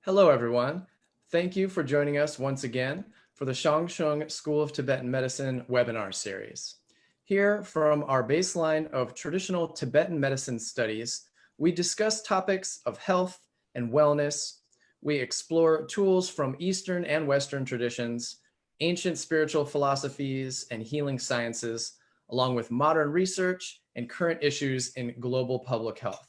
Hello, everyone. Thank you for joining us once again for the Shang School of Tibetan Medicine webinar series. Here, from our baseline of traditional Tibetan medicine studies, we discuss topics of health and wellness. We explore tools from Eastern and Western traditions, ancient spiritual philosophies, and healing sciences, along with modern research and current issues in global public health.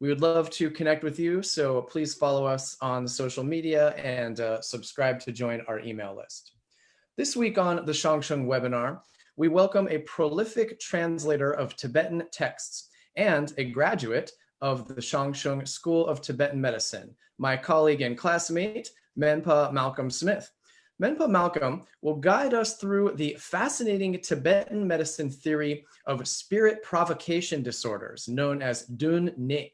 We would love to connect with you, so please follow us on social media and subscribe to join our email list. This week on the Shang webinar, we welcome a prolific translator of Tibetan texts and a graduate of the Shang School of Tibetan Medicine, my colleague and classmate, Menpa Malcolm Smith. Menpa Malcolm will guide us through the fascinating Tibetan medicine theory of spirit provocation disorders, known as Dun Ne.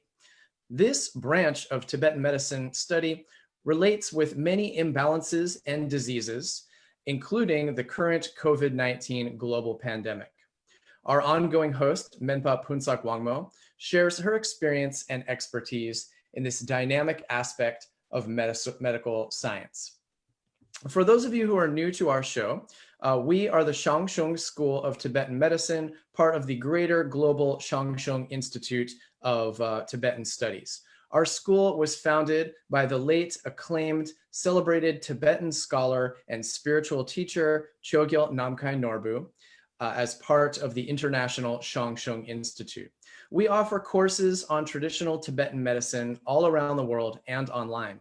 This branch of Tibetan medicine study relates with many imbalances and diseases, including the current COVID-19 global pandemic. Our ongoing host, Menpa Phuntsog Wangmo, shares her experience and expertise in this dynamic aspect of medical science. For those of you who are new to our show, we are the Shang School of Tibetan Medicine, part of the greater global Shang Institute of Tibetan Studies. Our school was founded by the late acclaimed, celebrated Tibetan scholar and spiritual teacher Chogyal Namkhai Norbu as part of the International Shang Institute. We offer courses on traditional Tibetan medicine all around the world and online.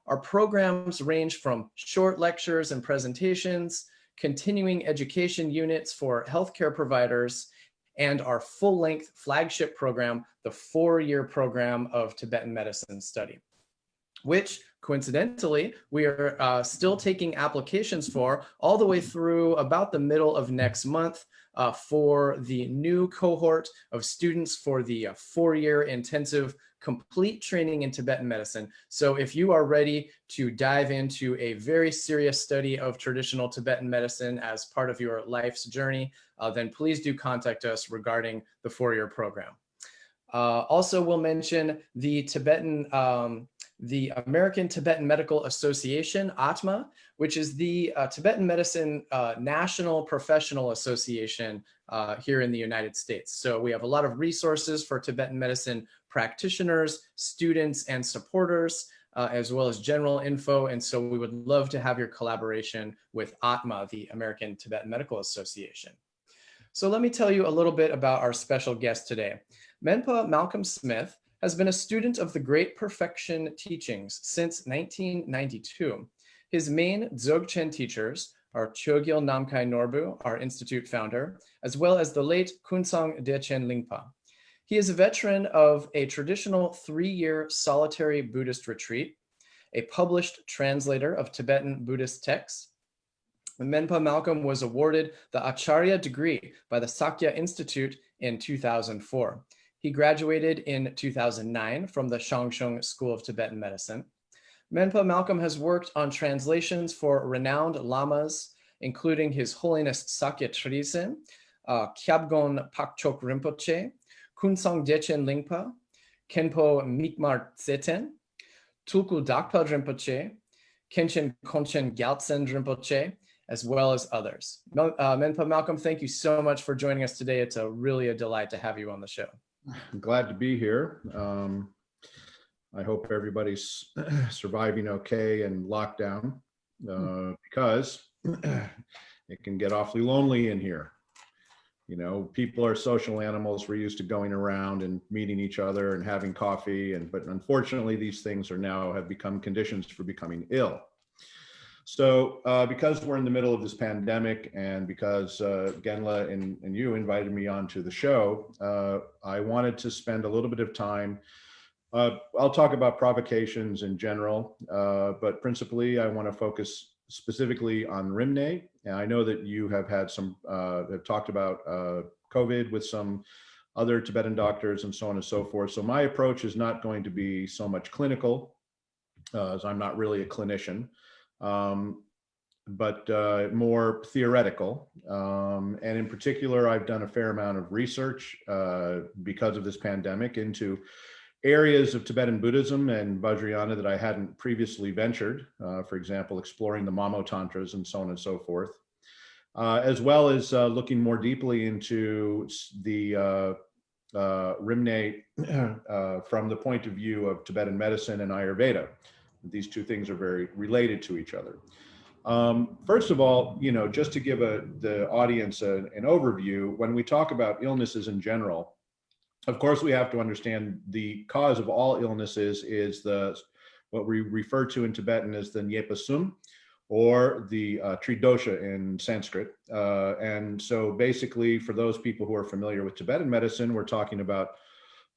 Our programs range from short lectures and presentations, continuing education units for healthcare providers, and our full-length flagship program, the 4-year program of Tibetan medicine study, which coincidentally, we are still taking applications for all the way through about the middle of next month for the new cohort of students for the 4-year intensive complete training in Tibetan medicine. So if you are ready to dive into a very serious study of traditional Tibetan medicine as part of your life's journey, then please do contact us regarding the 4-year program. Also, we'll mention the American Tibetan Medical Association, ATMA, which is the Tibetan Medicine National Professional Association here in the United States. So we have a lot of resources for Tibetan medicine practitioners, students, and supporters, as well as general info. And so we would love to have your collaboration with ATMA, the American Tibetan Medical Association. So let me tell you a little bit about our special guest today. Menpa Malcolm Smith has been a student of the Great Perfection teachings since 1992. His main Dzogchen teachers are Chogyal Namkhai Norbu, our institute founder, as well as the late Kunzang Dechen Lingpa. He is a veteran of a traditional 3-year solitary Buddhist retreat, a published translator of Tibetan Buddhist texts. Menpa Malcolm was awarded the Acharya degree by the Sakya Institute in 2004. He graduated in 2009 from the Shang School of Tibetan Medicine. Menpa Malcolm has worked on translations for renowned lamas, including His Holiness Sakya Trisen, Kyabgon Pakchok Rinpoche, Kunzang Dechen Lingpa, Khenpo Mikmar Tseten, Tulku Dakpa Rinpoche, Khenchen Konchen Gyaltsen Rinpoche, as well as others. Menpa Malcolm, thank you so much for joining us today. It's really a delight to have you on the show. I'm glad to be here. I hope everybody's surviving okay in lockdown because it can get awfully lonely in here. You know, people are social animals. We're used to going around and meeting each other and having coffee, but unfortunately, these things have become conditions for becoming ill. So because we're in the middle of this pandemic and because Genla and you invited me onto the show, I wanted to spend a little bit of time. I'll talk about provocations in general, but principally I want to focus specifically on Rimne. And I know that you have had have talked about COVID with some other Tibetan doctors and so on and so forth. So my approach is not going to be so much clinical, as I'm not really a clinician. But more theoretical. And in particular, I've done a fair amount of research because of this pandemic into areas of Tibetan Buddhism and Vajrayana that I hadn't previously ventured, for example, exploring the Mamo Tantras and so on and so forth, as well as looking more deeply into the Rimne from the point of view of Tibetan medicine and Ayurveda. These two things are very related to each other. First of all, just to give the audience an overview, when we talk about illnesses in general, of course, we have to understand the cause of all illnesses is what we refer to in Tibetan as the Nyepa Sum, or the Tridosha in Sanskrit. And so basically, for those people who are familiar with Tibetan medicine, we're talking about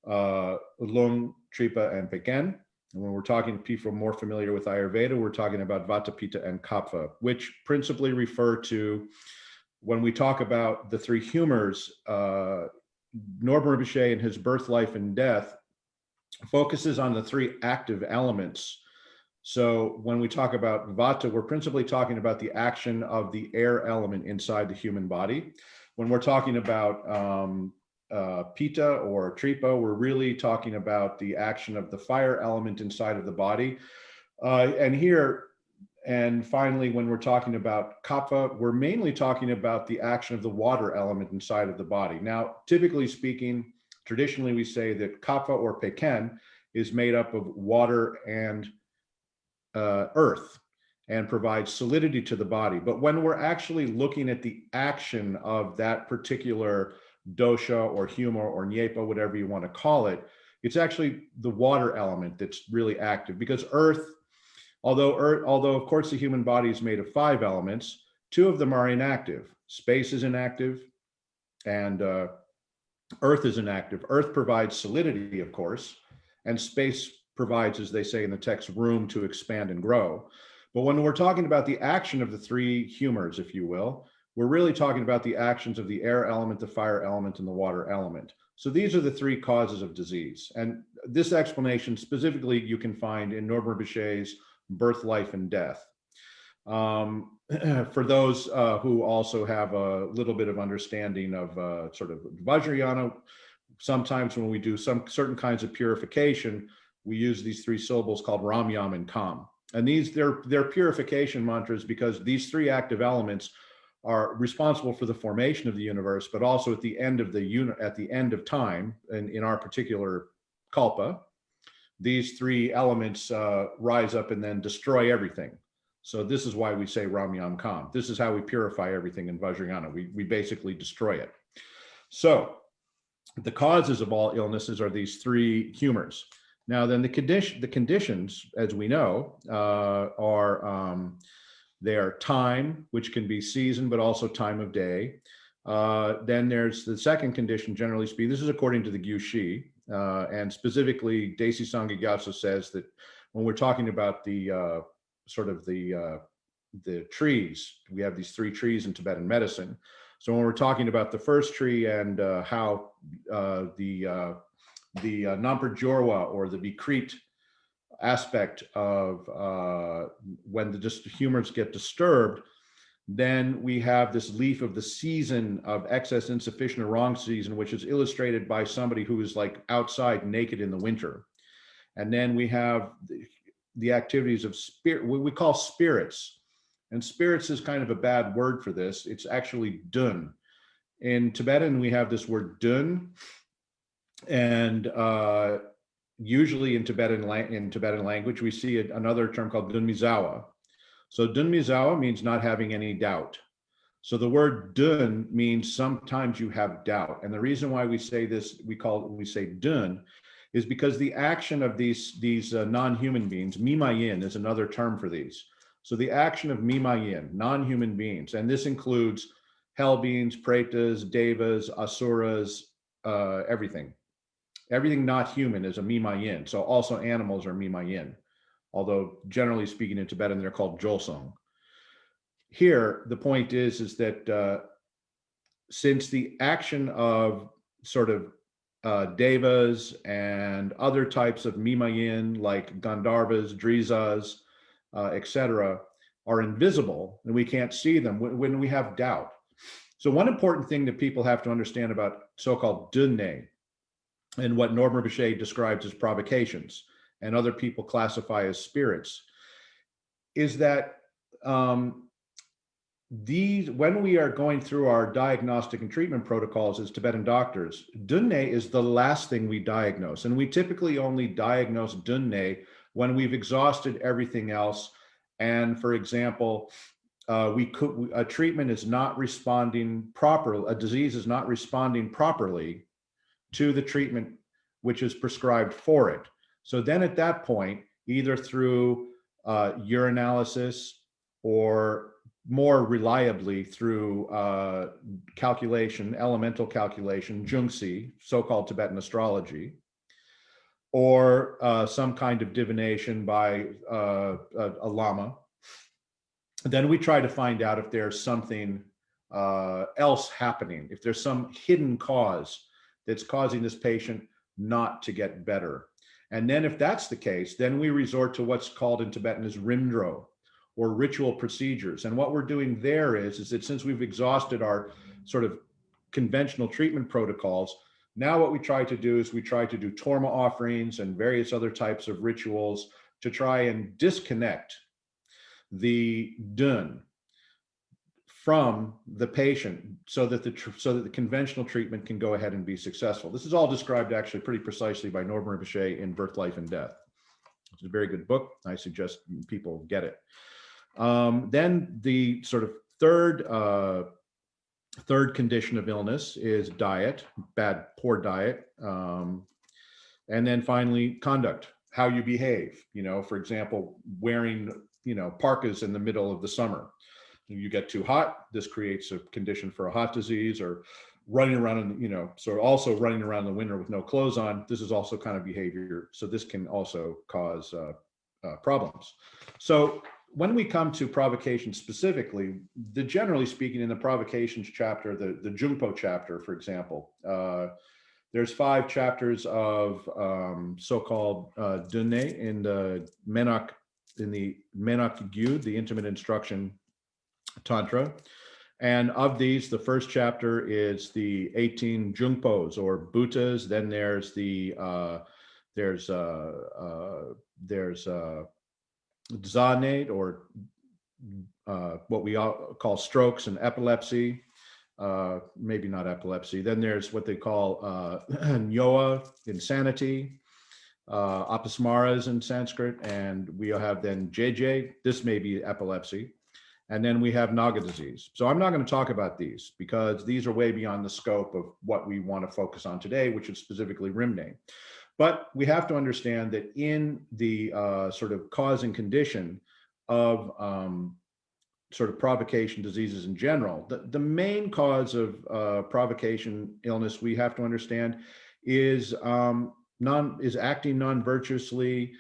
Lung, Tripa, and Peken. And when we're talking to people more familiar with Ayurveda, we're talking about Vata, Pitta, and Kapha, which principally refer to, when we talk about the three humors, Norbu Rinpoche in his Birth, Life, and Death focuses on the three active elements. So when we talk about Vata, we're principally talking about the action of the air element inside the human body. When we're talking about Pitta or Tripa, we're really talking about the action of the fire element inside of the body. And finally, when we're talking about Kapha, we're mainly talking about the action of the water element inside of the body. Now, typically speaking, traditionally we say that Kapha or Peken is made up of water and earth and provides solidity to the body. But when we're actually looking at the action of that particular dosha or humor or nyepa, whatever you want to call it, it's actually the water element that's really active, because earth, although of course the human body is made of 5 elements, 2 of them are inactive. Space is inactive and earth is inactive. Earth provides solidity, of course, and space provides, as they say in the text, room to expand and grow. But when we're talking about the action of the 3 humors, if you will, we're really talking about the actions of the air element, the fire element, and the water element. So these are the 3 causes of disease. And this explanation specifically you can find in Norbu Rinpoche's Birth, Life, and Death. For those who also have a little bit of understanding of sort of Vajrayana, sometimes when we do some certain kinds of purification, we use these 3 syllables called Ram, Yam, and Kam. And they're purification mantras because these 3 active elements are responsible for the formation of the universe, but also at the end of time, and in our particular kalpa, these 3 elements rise up and then destroy everything. So this is why we say Ram, Yam, Kam. This is how we purify everything in Vajrayana. We basically destroy it. So the causes of all illnesses are these 3 humors. Now then the conditions, as we know, they are time, which can be season, but also time of day. Then there's the second condition, generally speaking. This is according to the Gyushi, and specifically, Desi Sangha Gyatso says that when we're talking about the trees, we have these 3 trees in Tibetan medicine. So when we're talking about the first tree and how the Nampur Jorwa or the Vikrit aspect of when the humors get disturbed, then we have this leaf of the season of excess, insufficient, or wrong season, which is illustrated by somebody who is like outside naked in the winter. And then we have the activities of spirit, what we call spirits. And spirits is kind of a bad word for this. It's actually dun. In Tibetan, we have this word dun, and usually in Tibetan language, we see another term called dun mizawa. So dun mizawa means not having any doubt. So the word dun means sometimes you have doubt. And the reason why we say this, we say dun, is because the action of these non-human beings, mimayin is another term for these. So the action of mimayin, non-human beings, and this includes hell beings, pretas, devas, asuras, everything. Everything not human is a mimayin. So also animals are mimayin, although generally speaking in Tibetan, they're called jolsong. Here, the point is that since the action of sort of devas and other types of mimayin like Gandharvas, Drizas, etc., are invisible and we can't see them when we have doubt. So one important thing that people have to understand about so-called dunne and what Norbu Rinpoche describes as provocations, and other people classify as spirits, is that when we are going through our diagnostic and treatment protocols as Tibetan doctors, Dunne is the last thing we diagnose. And we typically only diagnose Dunne when we've exhausted everything else. And for example, a treatment is not responding properly, a disease is not responding properly to the treatment which is prescribed for it. So then at that point, either through urinalysis or more reliably through calculation, elemental calculation, Jungsi, so-called Tibetan astrology, or some kind of divination by a lama, then we try to find out if there's something else happening, if there's some hidden cause that's causing this patient not to get better. And then if that's the case, then we resort to what's called in Tibetan as rimdro, or ritual procedures. And what we're doing there is that since we've exhausted our sort of conventional treatment protocols, now what we try to do is we try to do torma offerings and various other types of rituals to try and disconnect the dun from the patient so that the conventional treatment can go ahead and be successful. This is all described actually pretty precisely by Norbu Rinpoche in Birth, Life, and Death. It's a very good book. I suggest people get it. Then the sort of third condition of illness is diet, poor diet. And then finally, conduct, how you behave. For example, wearing, parkas in the middle of the summer. You get too hot, this creates a condition for a hot disease, or running around also running around in the winter with no clothes on. This is also kind of behavior. So this can also cause problems. So when we come to provocation specifically, generally speaking, in the provocations chapter, the Jungpo chapter, for example, there's 5 chapters of so-called Dunne in the Menak Gyud, the Intimate Instruction Tantra. And of these, the first chapter is the 18 Jungpos or Bhuttas. Then there's Dzane, or what we all call strokes and epilepsy, maybe not epilepsy. Then there's what they call Nyoa, insanity, apasmaras in Sanskrit, and we have then JJ, this may be epilepsy, and then we have Naga disease. So I'm not going to talk about these because these are way beyond the scope of what we want to focus on today, which is specifically Rimne. But we have to understand that in the sort of cause and condition of sort of provocation diseases in general, the main cause of provocation illness we have to understand is acting non-virtuously,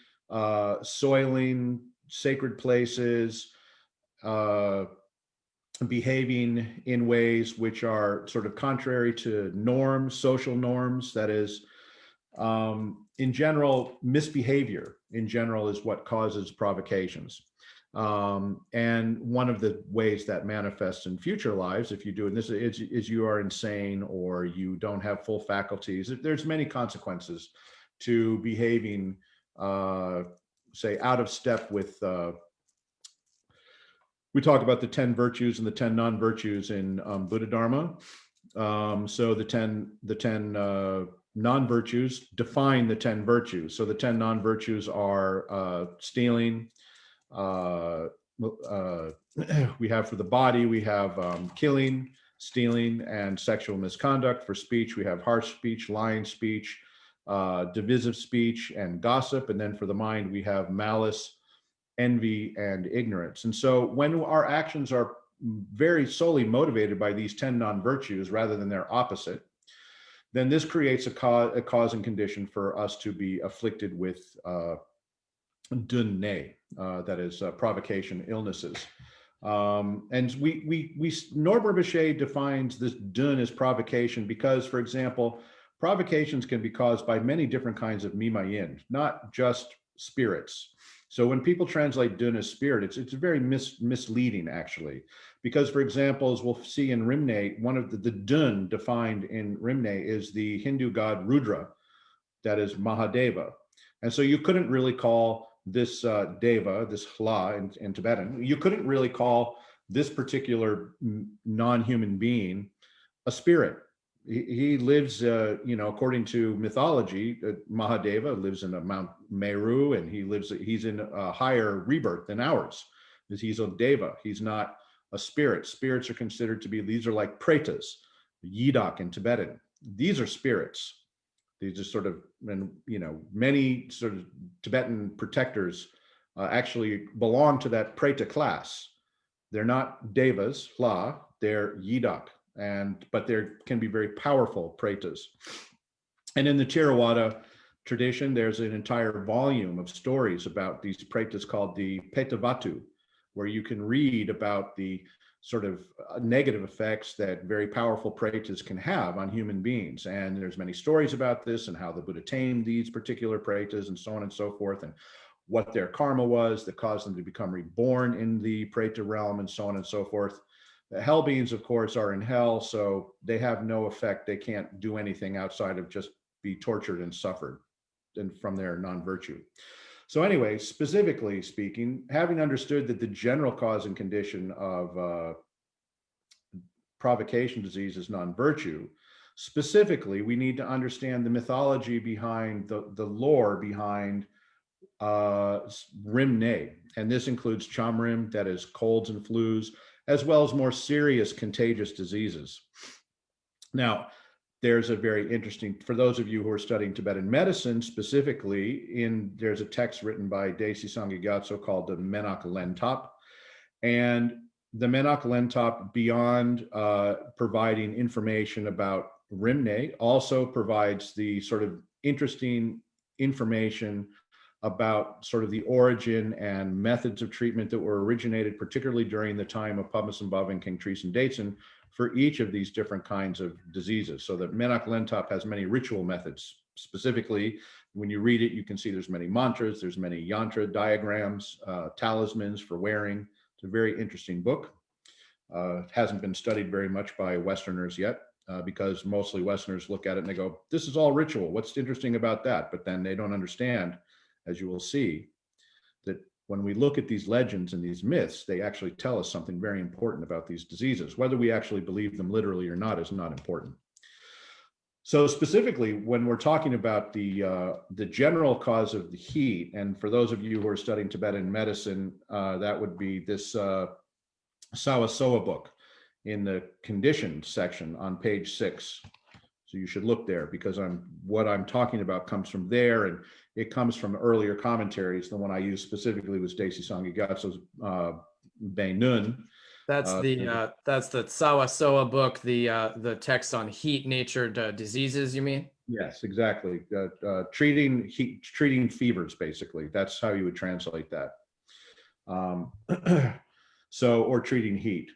soiling sacred places, behaving in ways which are sort of contrary to norms, social norms, that is, in general, misbehavior in general is what causes provocations. And one of the ways that manifests in future lives, if you do, and this is you are insane or you don't have full faculties. There's many consequences to behaving, say, out of step with, we talk about the 10 virtues and the 10 non-virtues in Buddha Dharma. So the 10 non-virtues define the 10 virtues. So the 10 non-virtues are stealing. We have for the body, we have killing, stealing, and sexual misconduct. For speech, we have harsh speech, lying speech, divisive speech, and gossip. And then for the mind, we have malice, envy, and ignorance. And so when our actions are very solely motivated by these 10 non-virtues rather than their opposite, then this creates a cause and condition for us to be afflicted with dunne, that is provocation illnesses. And Norbu Rinpoche defines this dun as provocation because, for example, provocations can be caused by many different kinds of mimayin, not just spirits. So when people translate dun as spirit, it's very misleading actually, because, for example, as we'll see in Rimne, one of the dun defined in Rimne is the Hindu god Rudra, that is Mahadeva. And so you couldn't really call this Deva, this Hla in Tibetan, you couldn't really call this particular non-human being a spirit. He lives, according to mythology, Mahadeva lives in a Mount Meru, and he's in a higher rebirth than ours, because he's a Deva. He's not a spirit. Spirits are considered to be, these are like pretas, yidak in Tibetan. These are spirits. These are sort of, and many sort of Tibetan protectors actually belong to that preta class. They're not devas, hla, they're yidak, but there can be very powerful pretas. And in the Theravada tradition, there's an entire volume of stories about these pretas called the Petavatu, where you can read about the sort of negative effects that very powerful pretas can have on human beings. And there's many stories about this and how the Buddha tamed these particular pretas and so on and so forth, and what their karma was that caused them to become reborn in the preta realm and so on and so forth. The hell beings, of course, are in hell, so they have no effect. They can't do anything outside of just be tortured and suffered and from their non-virtue. So anyway, specifically speaking, having understood that the general cause and condition of provocation disease is non-virtue, specifically, we need to understand the mythology behind the lore behind Rimne. And this includes Chamrim, that is colds and flus, as well as more serious contagious diseases. Now, there's a very interesting, for those of you who are studying Tibetan medicine specifically, there's a text written by Desi Sangye Gyatso called the Menak Lentop. And the Menak Lentop, beyond providing information about Rimne, also provides the sort of interesting information about sort of the origin and methods of treatment that were originated, particularly during the time of Padmasambhava and King Tresen Datsen, for each of these different kinds of diseases. So the Menak Lentop has many ritual methods. Specifically, when you read it, you can see there's many mantras, there's many yantra diagrams, talismans for wearing. It's a very interesting book. It hasn't been studied very much by Westerners yet, because mostly Westerners look at it and they go, this is all ritual. What's interesting about that? But then they don't understand, as you will see, that when we look at these legends and these myths, they actually tell us something very important about these diseases. Whether we actually believe them literally or not is not important. So specifically, when we're talking about the general cause of the heat, and for those of you who are studying Tibetan medicine, that would be this Sawasoa book in the condition section on page 6. So you should look there, because what I'm talking about comes from there, and it comes from earlier commentaries. The one I used specifically was Desi Sangye Gyatso's Bainun. That's the Sawasoa book, the text on heat-natured diseases, you mean? Yes, exactly. Treating fevers, basically. That's how you would translate that. Or treating heat.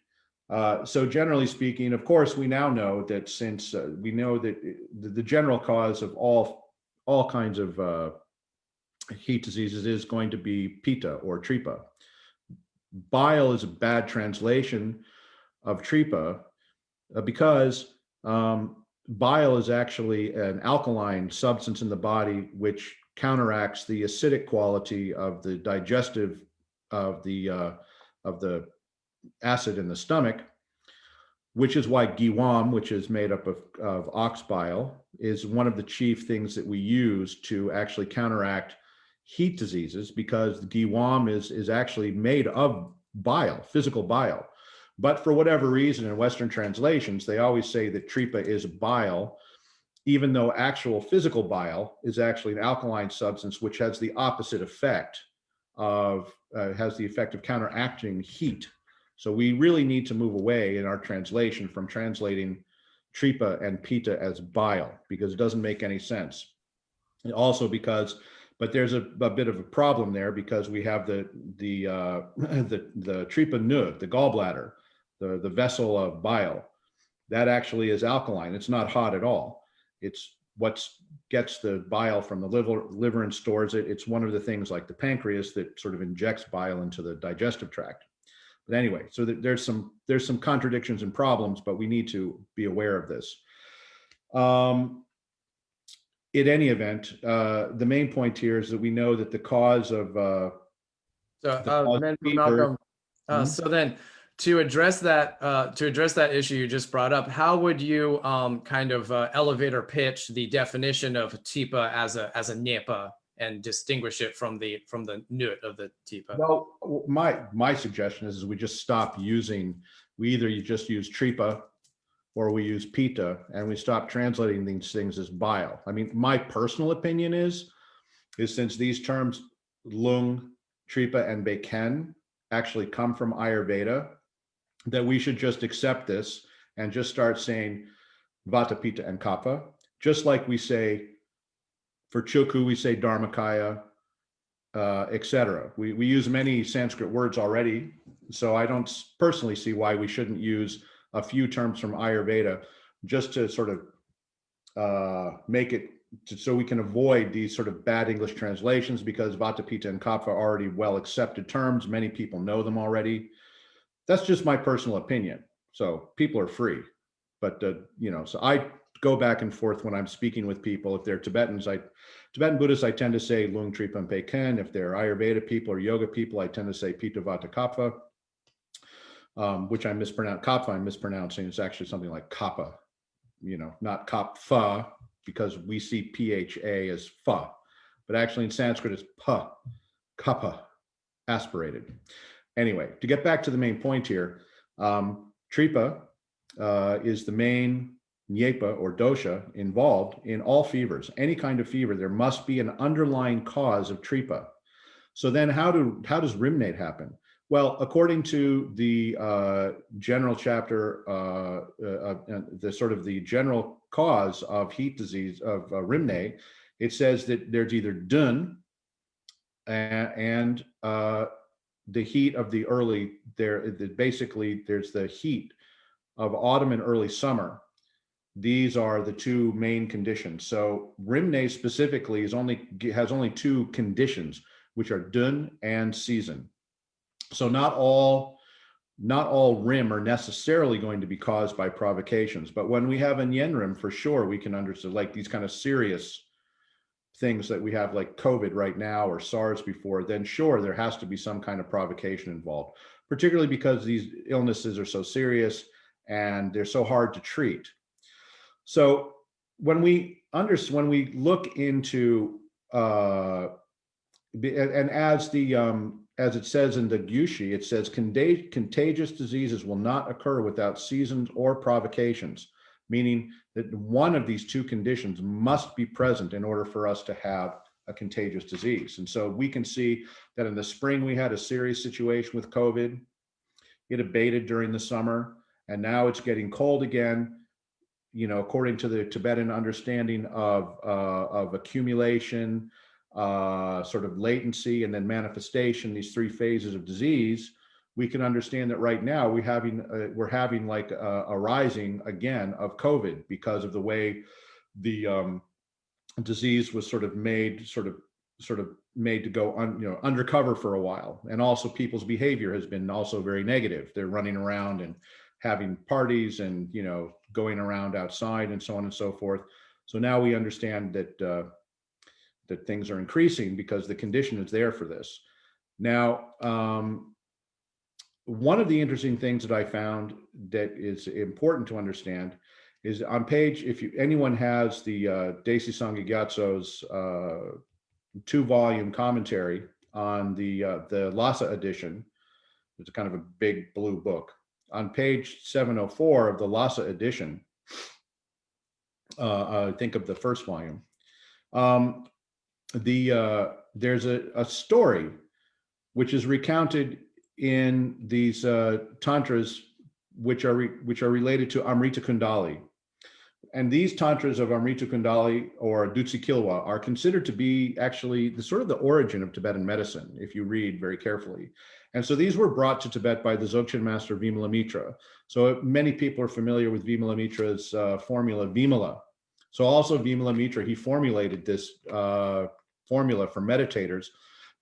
So generally speaking, of course, we now know that since we know that the general cause of all kinds of heat diseases is going to be pitta or tripa. Bile is a bad translation of tripa because bile is actually an alkaline substance in the body which counteracts the acidic quality of the digestive of the acid in the stomach, which is why giwam, which is made up of ox bile, is one of the chief things that we use to actually counteract heat diseases, because the giwam is actually made of bile, physical bile. But for whatever reason, in Western translations, they always say that tripa is bile, even though actual physical bile is actually an alkaline substance, which has the opposite effect of counteracting heat. So we really need to move away in our translation from translating tripa and pitta as bile, because it doesn't make any sense. And also but there's a bit of a problem there, because we have the tripa nu, the gallbladder, the vessel of bile. That actually is alkaline. It's not hot at all. It's what gets the bile from the liver and stores it. It's one of the things like the pancreas that sort of injects bile into the digestive tract. But anyway, so there's some contradictions and problems, but we need to be aware of this. in any event, the main point here is that we know that the cause of Menpa fever. Malcolm, Hmm? so then to address that issue you just brought up, how would you kind of elevator pitch the definition of tipa as a nyepa and distinguish it from the nut of the tipa? Well, my suggestion is we just stop using. We either you just use tripa or we use pita, and we stop translating these things as bile. I mean, my personal opinion is since these terms lung, tripa, and beken actually come from Ayurveda, that we should just accept this and just start saying vata, pitta, and kapha, just like we say for chukku, we say dharmakaya, etc. We use many Sanskrit words already, so I don't personally see why we shouldn't use a few terms from Ayurveda just to sort of make it so we can avoid these sort of bad English translations, because vata, pitta, and kapha are already well accepted terms. Many people know them already. That's just my personal opinion. So people are free, but so I go back and forth when I'm speaking with people. If they're Tibetans, Tibetan Buddhists, I tend to say lung, tripa, and beken. If they're Ayurveda people or yoga people, I tend to say pitta, vata, kapha, which I mispronounce. Kapha I'm mispronouncing. It's actually something like kappa, not kapha, because we see pha as fa, but actually in Sanskrit it's pa, kapha, aspirated. Anyway, to get back to the main point here, tripa is the main nyepa or dosha involved in all fevers. Any kind of fever, there must be an underlying cause of tripa. So then how does rheumate happen? Well, according to the general chapter, the sort of the general cause of heat disease of rheumate, it says that there's either dun and the heat of the early, basically there's the heat of autumn and early summer. These are the two main conditions. So rheumate specifically has only two conditions, which are dun and season. So not all rheum are necessarily going to be caused by provocations, but when we have a nyen rheum, for sure we can understand, like these kind of serious things that we have like COVID right now or SARS before, then sure, there has to be some kind of provocation involved, particularly because these illnesses are so serious and they're so hard to treat. So when we look into and as it says in the Gyushi, it says contagious diseases will not occur without seasons or provocations, meaning that one of these two conditions must be present in order for us to have a contagious disease. And so we can see that in the spring we had a serious situation with COVID. It abated during the summer, and now it's getting cold again. According to the Tibetan understanding of accumulation, sort of latency, and then manifestation, these three phases of disease, we can understand that right now we're having like a rising again of COVID because of the way the disease was sort of made to go undercover for a while, and also people's behavior has been also very negative. They're running around and having parties and going around outside and so on and so forth. So now we understand that that things are increasing because the condition is there for this. Now, one of the interesting things that I found that is important to understand is on page, if anyone has the Desi Sangha Gyatso's 2-volume commentary on the Lhasa edition, it's kind of a big blue book. On page 704 of the Lhasa edition, I think of the first volume, there's a story which is recounted in these tantras which are related to Amrita Kundali. And these tantras of Amrita Kundali or Dutsi Kilwa are considered to be actually the origin of Tibetan medicine, if you read very carefully. And so these were brought to Tibet by the Dzogchen master Vimalamitra. So many people are familiar with Vimalamitra's formula, Vimala. So also Vimalamitra, he formulated this formula for meditators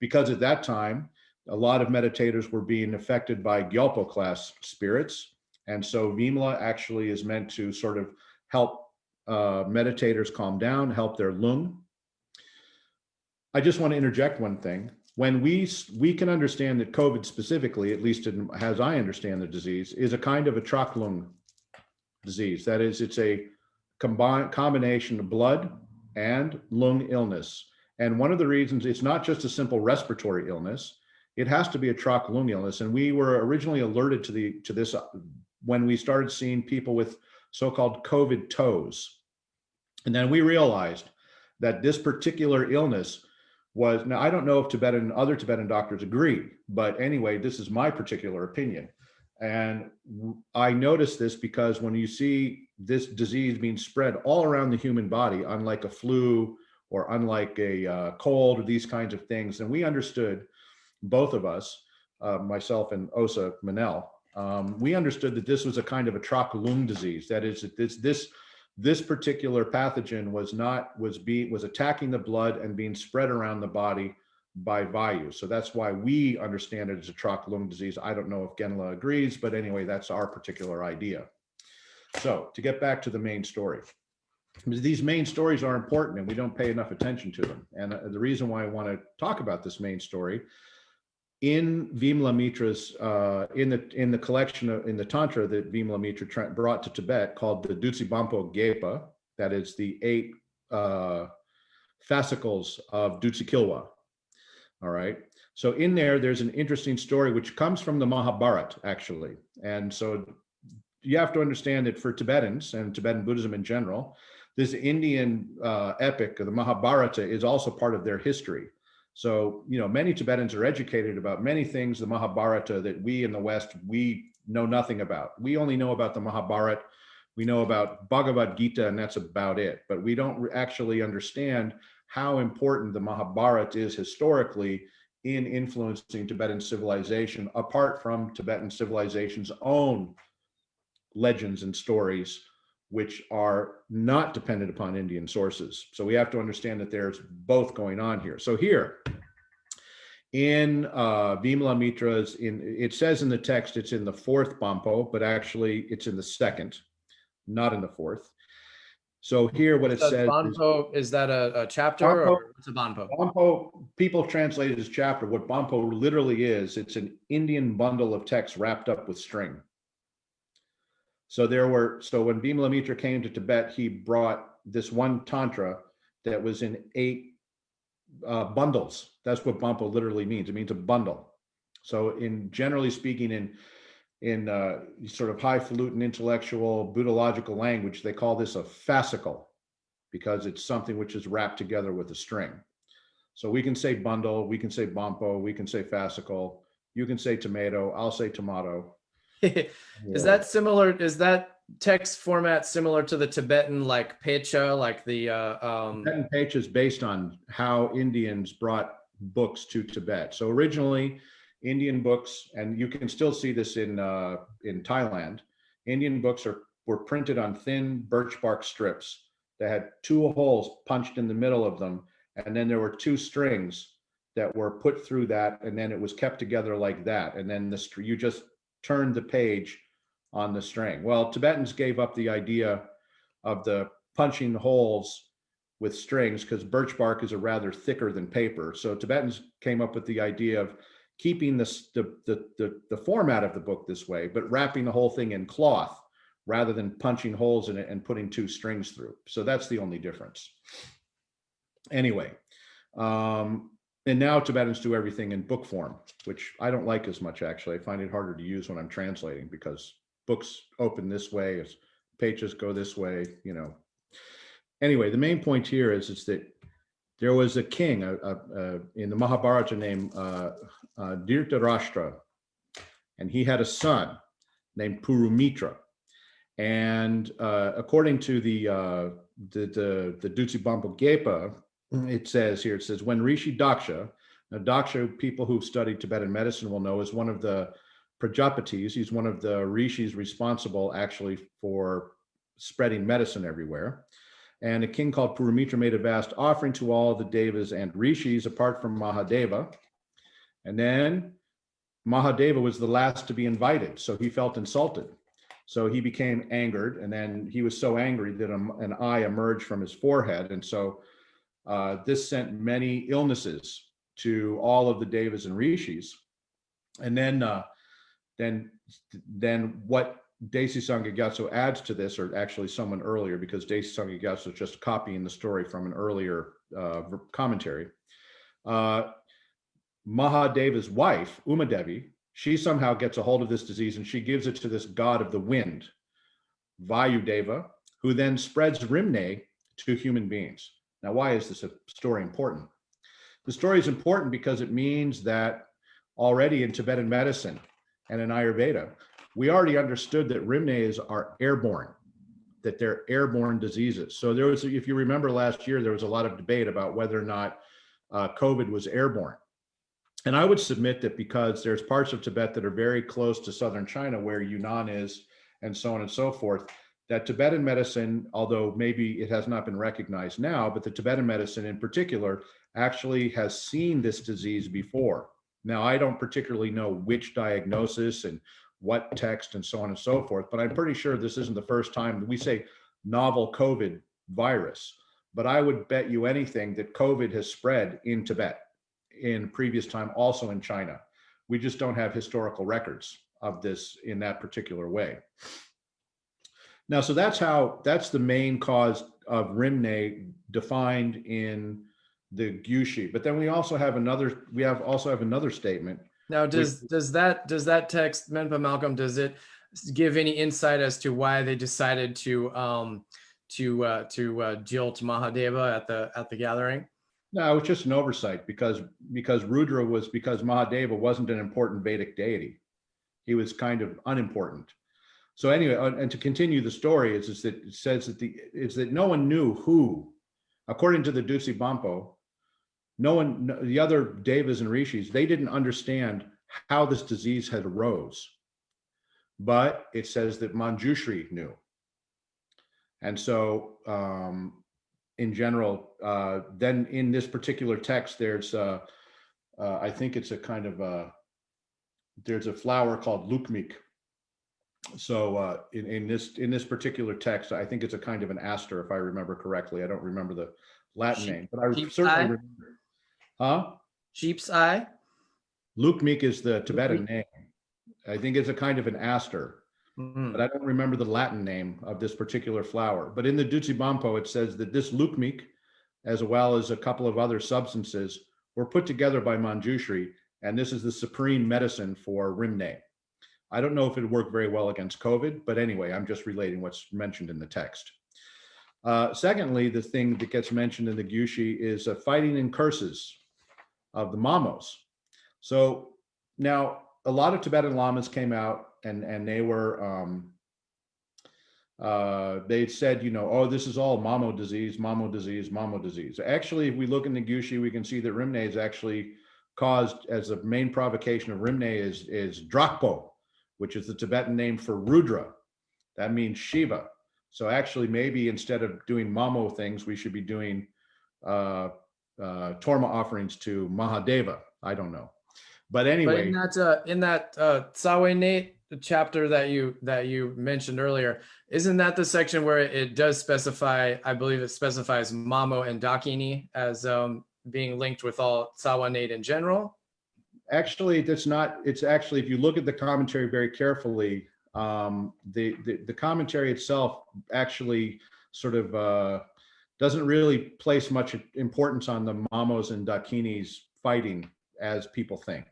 because at that time, a lot of meditators were being affected by Gyalpo class spirits. And so Vimala actually is meant to sort of help meditators calm down, help their lung. I just want to interject one thing. When we can understand that COVID specifically, at least as I understand the disease, is a kind of a trach lung disease. That is, it's a combination of blood and lung illness. And one of the reasons, it's not just a simple respiratory illness, it has to be a trach lung illness. And we were originally alerted to this when we started seeing people with so-called COVID toes. And then we realized that this particular illness was, now I don't know if other Tibetan doctors agree, but anyway, this is my particular opinion. And I noticed this because when you see this disease being spread all around the human body, unlike a flu or unlike a cold or these kinds of things, and we understood, both of us, myself and Osa Manel, we understood that this was a kind of a trach lung disease. That is, this particular pathogen was attacking the blood and being spread around the body by vayu. So that's why we understand it as a trach lung disease. I don't know if Genla agrees, but anyway, that's our particular idea. So to get back to the main story, these main stories are important and we don't pay enough attention to them. And the reason why I want to talk about this main story, in Vimla Mitra's, in the collection in the Tantra that Vimla Mitra brought to Tibet called the Dutsibampo Gepa, that is the 8 fascicles of Dutsikilwa. All right. So in there's an interesting story which comes from the Mahabharata, actually. And so you have to understand that for Tibetans and Tibetan Buddhism in general, this Indian epic, the Mahabharata, is also part of their history. So, many Tibetans are educated about many things, the Mahabharata, that we in the West, we know nothing about. We only know about the Mahabharata. We know about Bhagavad Gita, and that's about it. But we don't actually understand how important the Mahabharata is historically in influencing Tibetan civilization, apart from Tibetan civilization's own legends and stories, which are not dependent upon Indian sources. So we have to understand that there's both going on here. So here in Vimla Mitra's, it says in the text it's in the 4th Bampo, but actually it's in the 2nd, not in the 4th. So here what it says Banpo, is that a chapter Bampo, or what's a Banpo? Bampo, people translate it as chapter. What Bampo literally is, it's an Indian bundle of text wrapped up with string. So when Vimla Mitra came to Tibet, he brought this one Tantra that was in 8 bundles. That's what Bampo literally means. It means a bundle. So generally speaking, in sort of highfalutin intellectual Buddhological language, they call this a fascicle because it's something which is wrapped together with a string. So we can say bundle, we can say Bampo, we can say fascicle, you can say tomato, I'll say tomato. Is that similar? Is that text format similar to the Tibetan like Pecha, like the Tibetan Pecha is based on how Indians brought books to Tibet. So originally, Indian books, and you can still see this in Thailand, Indian books were printed on thin birch bark strips that had 2 holes punched in the middle of them, and then there were 2 strings that were put through that, and then it was kept together like that, and then you just turned the page on the string. Well, Tibetans gave up the idea of the punching holes with strings because birch bark is a rather thicker than paper. So Tibetans came up with the idea of keeping the format of the book this way, but wrapping the whole thing in cloth rather than punching holes in it and putting 2 strings through. So that's the only difference. Anyway, and now Tibetans do everything in book form, which I don't like as much, actually. I find it harder to use when I'm translating because books open this way, as pages go this way, Anyway, the main point here is that there was a king in the Mahabharata named Dhritarashtra, and he had a son named Purumitra. And according to the Dutsibampo Gepa, it says, when Rishi Daksha, now Daksha, people who've studied Tibetan medicine will know, is one of the Prajapatis. He's one of the rishis responsible actually for spreading medicine everywhere. And a king called Purumitra made a vast offering to all the devas and rishis apart from Mahadeva. And then Mahadeva was the last to be invited, so he felt insulted. So he became angered, and then he was so angry that an eye emerged from his forehead. And so this sent many illnesses to all of the devas and rishis. And then what Desi Sangha Gyatso adds to this, or actually someone earlier, because Desi Sangha Gyatso is just copying the story from an earlier commentary. Mahadeva's wife, Uma Devi, she somehow gets a hold of this disease and she gives it to this god of the wind, Vayudeva, who then spreads Rimne to human beings. Now, why is this story important? The story is important because it means that already in Tibetan medicine and in Ayurveda, we already understood that Rimnes are airborne, that they're airborne diseases. So there was, if you remember last year, there was a lot of debate about whether or not COVID was airborne. And I would submit that because there's parts of Tibet that are very close to southern China where Yunnan is and so on and so forth, that Tibetan medicine, although maybe it has not been recognized now, but the Tibetan medicine in particular actually has seen this disease before. Now, I don't particularly know which diagnosis and what text and so on and so forth, but I'm pretty sure this isn't the first time we say novel COVID virus. But I would bet you anything that COVID has spread in Tibet in previous time, also in China. We just don't have historical records of this in that particular way. Now, so that's the main cause of Rimne defined in the Gyushi. But then we also have another statement. Now, does that text, Menpa Malcolm, does it give any insight as to why they decided to jilt Mahadeva at the gathering? No, it was just an oversight because Mahadeva wasn't an important Vedic deity. He was kind of unimportant. So anyway, and to continue the story, is that it says that no one knew who, according to the Dusi Bampo, the other devas and rishis, they didn't understand how this disease had arose. But it says that Manjushri knew. And so in general, then in this particular text, there's I think it's a kind of there's a flower called lukmik. So in this particular text, I think it's a kind of an aster, if I remember correctly. I don't remember the Latin name, but I certainly remember. Huh? Sheep's eye? Lukmik is the Tibetan name. I think it's a kind of an aster, but I don't remember the Latin name of this particular flower. But in the Dutsi Bampo, it says that this lukmik, as well as a couple of other substances, were put together by Manjushri, and this is the supreme medicine for Rimne. I don't know if it worked very well against COVID, but anyway, I'm just relating what's mentioned in the text. Secondly, the thing that gets mentioned in the Gyushi is fighting and curses of the Mamos. So now a lot of Tibetan lamas came out and they were, they said, oh, this is all Mamo disease, Mamo disease, Mamo disease. Actually, if we look in the Gyushi, we can see that Rimne is actually caused, as the main provocation of Rimne is Drakpo, which is the Tibetan name for Rudra. That means Shiva. So actually, maybe instead of doing Mamo things, we should be doing Torma offerings to Mahadeva. I don't know. But anyway. But in that Tsawe Nate chapter that you mentioned earlier, isn't that the section where it does specify, I believe it specifies Mamo and Dakini as being linked with all Tsawe Nate in general? Actually, that's not. It's actually, if you look at the commentary very carefully, the commentary itself actually sort of doesn't really place much importance on the Mamos and Dakinis fighting as people think.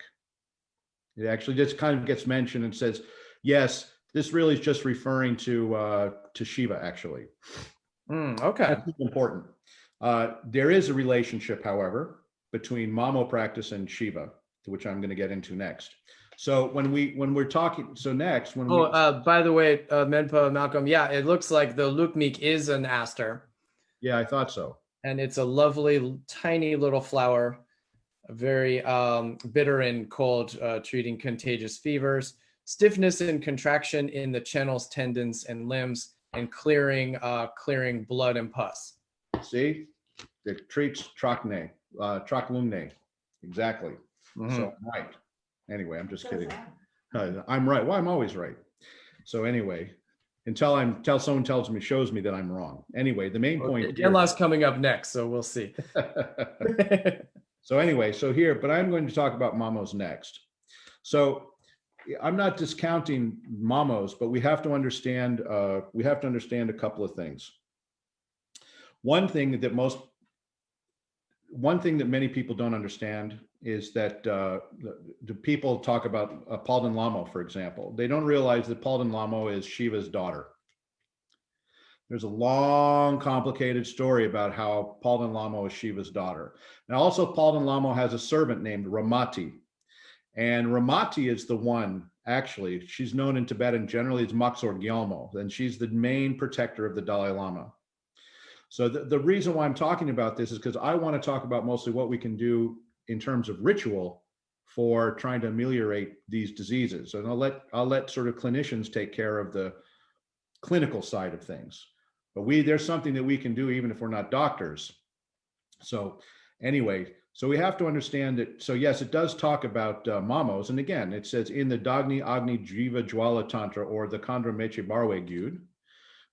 It actually just kind of gets mentioned and says, yes, this really is just referring to Shiva, actually. Okay. That's important. There is a relationship, however, between Mamo practice and Shiva, which I'm going to get into next. So when we're talking, so next when by the way, Menpa Malcolm, yeah, it looks like the lukmik is an aster. Yeah, I thought so. And it's a lovely, tiny little flower, very bitter and cold, treating contagious fevers, stiffness and contraction in the channels, tendons, and limbs, and clearing blood and pus. See, it treats trachlumne, exactly. So I'm right. Anyway, I'm just kidding. I'm right. Well, I'm always right. So anyway, until someone shows me that I'm wrong. Anyway, the main point. Danlaw's coming up next, so we'll see. So anyway, but I'm going to talk about Mamos next. So I'm not discounting Mamos, but we have to understand a couple of things. One thing that many people don't understand is that the people talk about Palden Lamo, for example. They don't realize that Palden Lamo is Shiva's daughter. There's a long, complicated story about how Palden Lamo is Shiva's daughter. And also Palden Lamo has a servant named Ramati. And Ramati is the one, actually, she's known in Tibetan generally as Maksor Gyalmo, and she's the main protector of the Dalai Lama. So the reason why I'm talking about this is because I want to talk about mostly what we can do in terms of ritual for trying to ameliorate these diseases. And I'll let sort of clinicians take care of the clinical side of things. But there's something that we can do even if we're not doctors. So anyway, so we have to understand that. So yes, it does talk about Mamos. And again, it says in the Dagni Agni Jiva Jwala Tantra, or the Khandra Meche Barwe Gyud,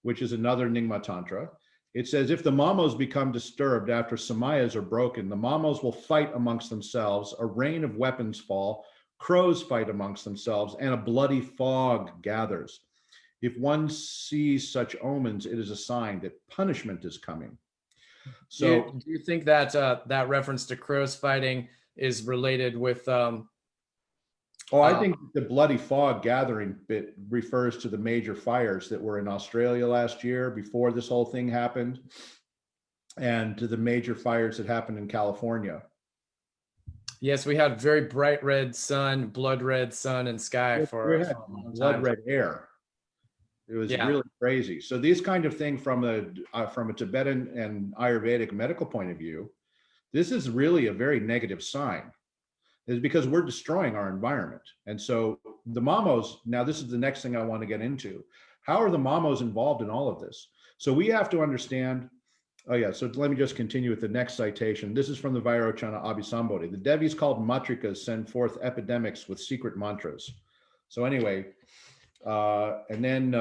which is another Nyingma Tantra. It says if the Mamos become disturbed after samayas are broken, the Mamos will fight amongst themselves, a rain of weapons fall, crows fight amongst themselves, and a bloody fog gathers. If one sees such omens, it is a sign that punishment is coming. So do you think that that reference to crows fighting is related with I think the bloody fog gathering bit refers to the major fires that were in Australia last year before this whole thing happened, and to the major fires that happened in California. Yes, we had very bright red sun, blood red sun and sky for blood red air. It was really crazy. So these kind of things from a Tibetan and Ayurvedic medical point of view, this is really a very negative sign. It's because we're destroying our environment. And so the Mamos, now this is the next thing I want to get into. How are the Mamos involved in all of this? So we have to understand, so let me just continue with the next citation. This is from the Vairochana Abhisambodhi. The Devis called Matrikas send forth epidemics with secret mantras. So anyway, and then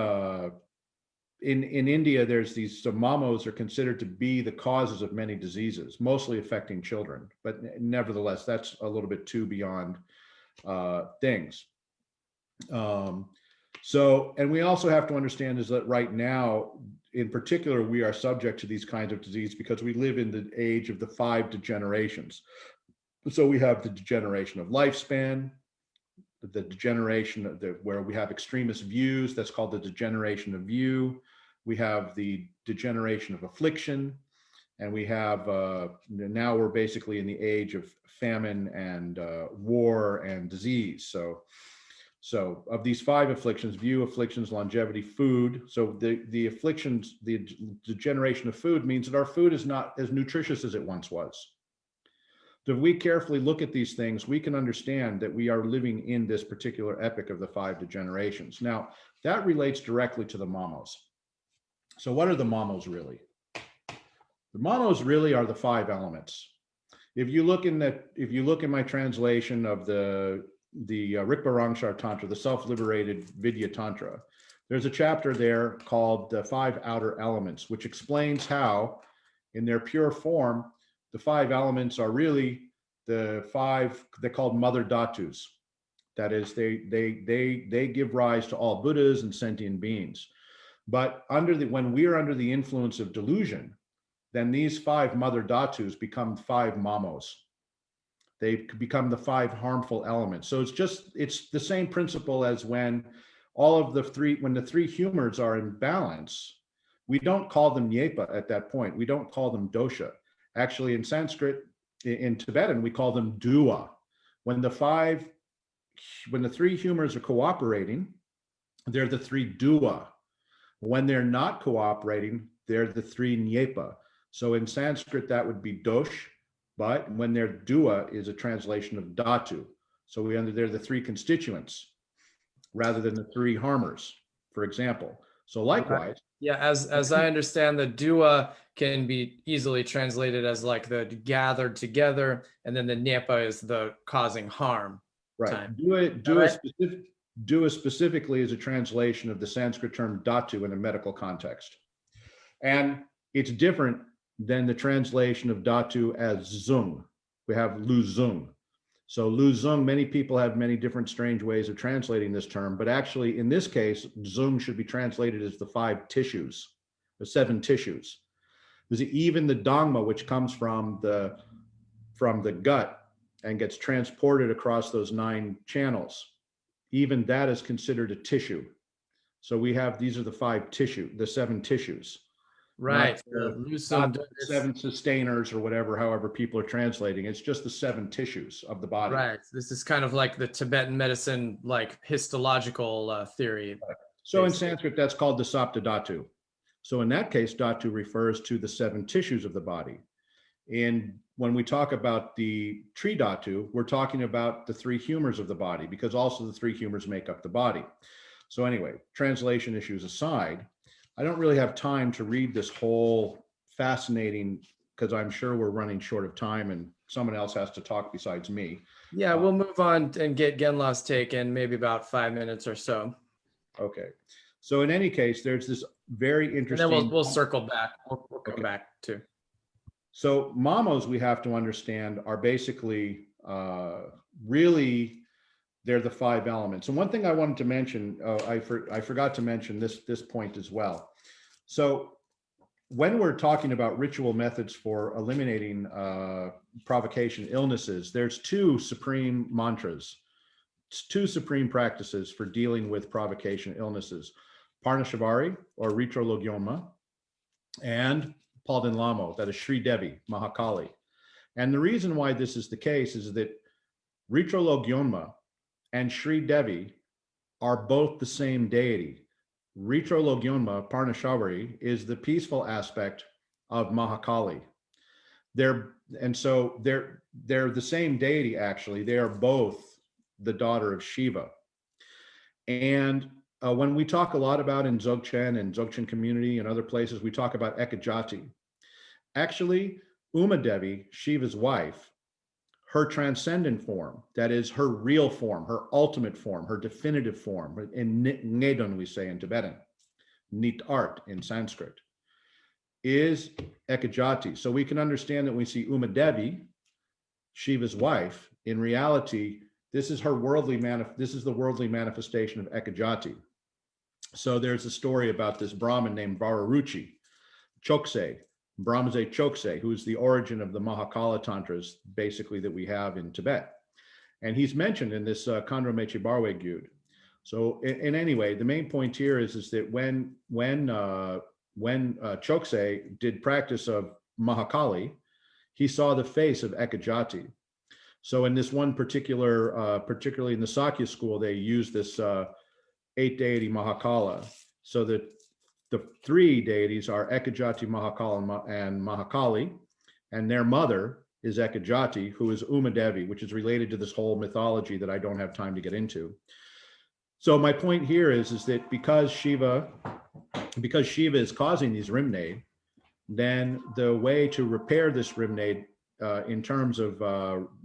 in India, there's these Mamos are considered to be the causes of many diseases, mostly affecting children. But nevertheless, that's a little bit too beyond things. And we also have to understand is that right now, in particular, we are subject to these kinds of disease because we live in the age of the 5 degenerations. So we have the degeneration of lifespan, the degeneration of where we have extremist views, that's called the degeneration of view. We have the degeneration of affliction, and we have now we're basically in the age of famine and war and disease. So of these 5 afflictions, view, afflictions, longevity, food. So the afflictions, the degeneration of food means that our food is not as nutritious as it once was. So if we carefully look at these things, we can understand that we are living in this particular epoch of the 5 degenerations. Now, that relates directly to the Mamos. So what are the Mamos really? The Mamos really are the 5 elements. If you look in my translation of the Rikpa Rangshar Tantra, the self-liberated Vidya Tantra, there's a chapter there called the 5 outer elements, which explains how, in their pure form, the 5 elements are really the 5, they're called mother dhatus. That is, they give rise to all Buddhas and sentient beings. But when we are under the influence of delusion, then these 5 mother dhatus become 5 Mamos. They become the 5 harmful elements. So it's the same principle as when the 3 humors are in balance, we don't call them nyepa at that point. We don't call them dosha. Actually, in Sanskrit, in Tibetan, we call them dua. When the 3 humors are cooperating, they're the 3 dua. When they're not cooperating, they're the 3 nyepa. So in Sanskrit, that would be dosh, but when they're dua is a translation of dhatu. So they're the 3 constituents rather than the 3 harmers, for example. So likewise. Yeah, as I understand, the dua can be easily translated as like the gathered together, and then the nyepa is the causing harm. Right. Dua Dua specifically is a translation of the Sanskrit term dhatu in a medical context. And it's different than the translation of dhatu as zung. We have lu zung. So lu zung, many people have many different strange ways of translating this term, but actually in this case, zung should be translated as the 5 tissues, the 7 tissues. Because even the dogma, which comes from the gut and gets transported across those 9 channels, even that is considered a tissue. So we have, these are the 5 tissue, the 7 tissues. Right. Not the 7 sustainers or whatever, however people are translating. It's just the 7 tissues of the body. Right. This is kind of like the Tibetan medicine, like histological theory. So in Sanskrit, that's called the Sapta Dhatu. So in that case, Dhatu refers to the 7 tissues of the body. And when we talk about the Tri Dhatu, we're talking about the 3 humors of the body, because also the 3 humors make up the body. So anyway, translation issues aside, I don't really have time to read this whole fascinating, because I'm sure we're running short of time and someone else has to talk besides me. Yeah, we'll move on and get Genla's take in maybe about 5 minutes or so. Okay. So in any case, there's this very interesting. And then we'll circle back. We'll come back too. So mamos, we have to understand, are basically really, they're the 5 elements. And one thing I wanted to mention, I forgot to mention this point as well. So when we're talking about ritual methods for eliminating provocation illnesses, there's 2 supreme mantras, 2 supreme practices for dealing with provocation illnesses: Parnashavari, or Ritro Logyoma, and Palden Lamo, that is Sri Devi, Mahakali. And the reason why this is the case is that Ritro Logyoma and Sri Devi are both the same deity. Ritro Logyoma, Parnashavari, is the peaceful aspect of Mahakali. They're the same deity, actually. They are both the daughter of Shiva. And when we talk a lot about in Dzogchen and Dzogchen community and other places, we talk about Ekajati. Actually, Uma Devi, Shiva's wife, her transcendent form, that is her real form, her ultimate form, her definitive form, in Ngedon we say in Tibetan, Nit art in Sanskrit, is Ekajati. So we can understand that when we see Uma Devi, Shiva's wife, in reality, this is her worldly this is the worldly manifestation of Ekajati. So there's a story about this Brahmin named Vararuchi Chokse, Brahmze Chokse, who's the origin of the Mahakala Tantras, basically, that we have in Tibet. And he's mentioned in this Khandro Mechi Barwe Gyud. So in any way, the main point here is that when Chokse did practice of Mahakali, he saw the face of Ekajati. So in this one particular, particularly in the Sakya school, they use this 8 deity Mahakala. So that the 3 deities are Ekajati, Mahakala, and Mahakali, and their mother is Ekajati, who is Uma Devi, which is related to this whole mythology that I don't have time to get into. So my point here is that because Shiva is causing these Rimnade, then the way to repair this Rimnade in terms of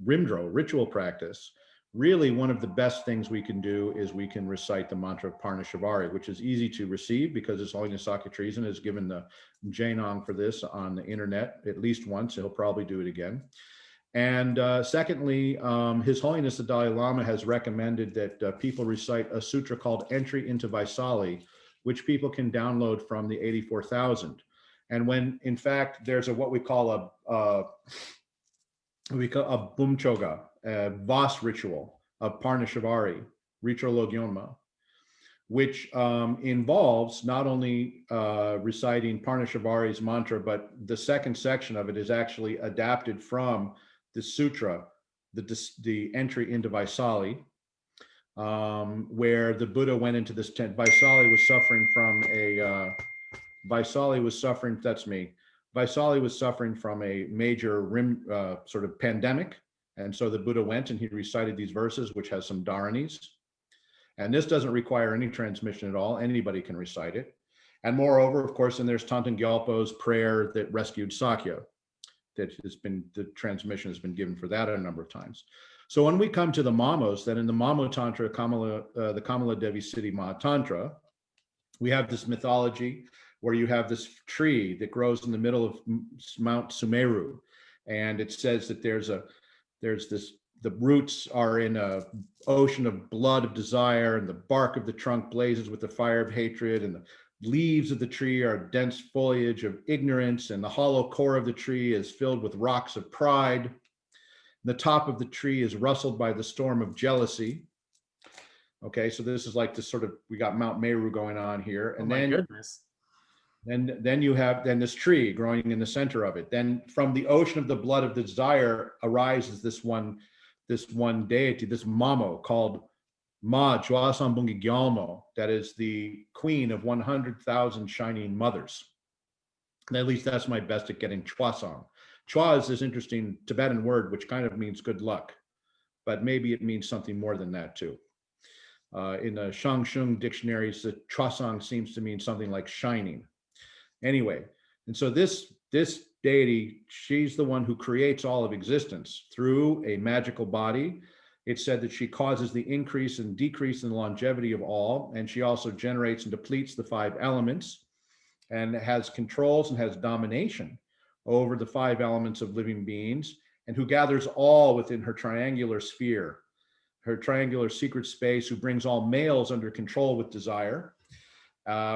Rimdro, ritual practice, really one of the best things we can do is we can recite the mantra of Parnashavari, which is easy to receive because His Holiness Sakya Treason has given the Jainong for this on the internet at least once. He'll probably do it again. And secondly, His Holiness the Dalai Lama has recommended that people recite a sutra called Entry into Vaisali, which people can download from the 84,000. And when, in fact, there's what we call a Bumchoga, a Vas ritual of Parnashavari, Ritro Logyoma, which involves not only reciting Parnashavari's mantra, but the second section of it is actually adapted from the sutra, the entry into Vaisali, where the Buddha went into this tent. Vaisali was suffering from a major sort of pandemic. And so the Buddha went and he recited these verses, which has some dharanis. And this doesn't require any transmission at all. Anybody can recite it. And moreover, of course, and there's Tanten Gyalpo's prayer that rescued Sakya, that has been, the transmission has been given for that a number of times. So when we come to the Mamos, then in the Mamo Tantra, the Kamala Devi Siddhi Mahatantra, we have this mythology where you have this tree that grows in the middle of Mount Sumeru. And it says that the roots are in a ocean of blood of desire, and the bark of the trunk blazes with the fire of hatred, and the leaves of the tree are dense foliage of ignorance, and the hollow core of the tree is filled with rocks of pride. The top of the tree is rustled by the storm of jealousy. Okay, so this is like this sort of, we got Mount Meru going on here. And goodness. Then you have this tree growing in the center of it. Then from the ocean of the blood of desire arises this one deity, this Mamo called Ma Jwasambungi Gyalmo, that is the queen of 100,000 shining mothers. And at least that's my best at getting Chwasang. Chwa is this interesting Tibetan word which kind of means good luck, but maybe it means something more than that too. In the Shang, Shung dictionaries, the Chwasang seems to mean something like shining. Anyway, and so this deity, she's the one who creates all of existence through a magical body. It's said that she causes the increase and decrease in the longevity of all, and she also generates and depletes the 5 elements, and has controls and has domination over the 5 elements of living beings, and who gathers all within her triangular sphere, her triangular secret space, who brings all males under control with desire,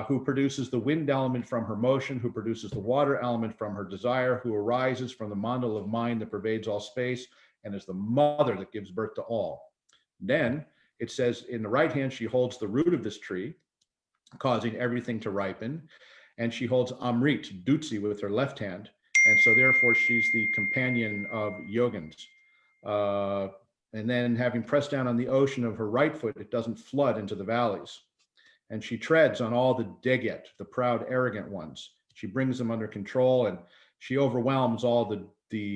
who produces the wind element from her motion, who produces the water element from her desire, who arises from the mandal of mind that pervades all space, and is the mother that gives birth to all. Then it says in the right hand, she holds the root of this tree, causing everything to ripen. And she holds Amrit, Dutsi, with her left hand. And so therefore she's the companion of yogins. And then having pressed down on the ocean of her right foot, it doesn't flood into the valleys. And she treads on all the deget, the proud, arrogant ones. She brings them under control, and she overwhelms all the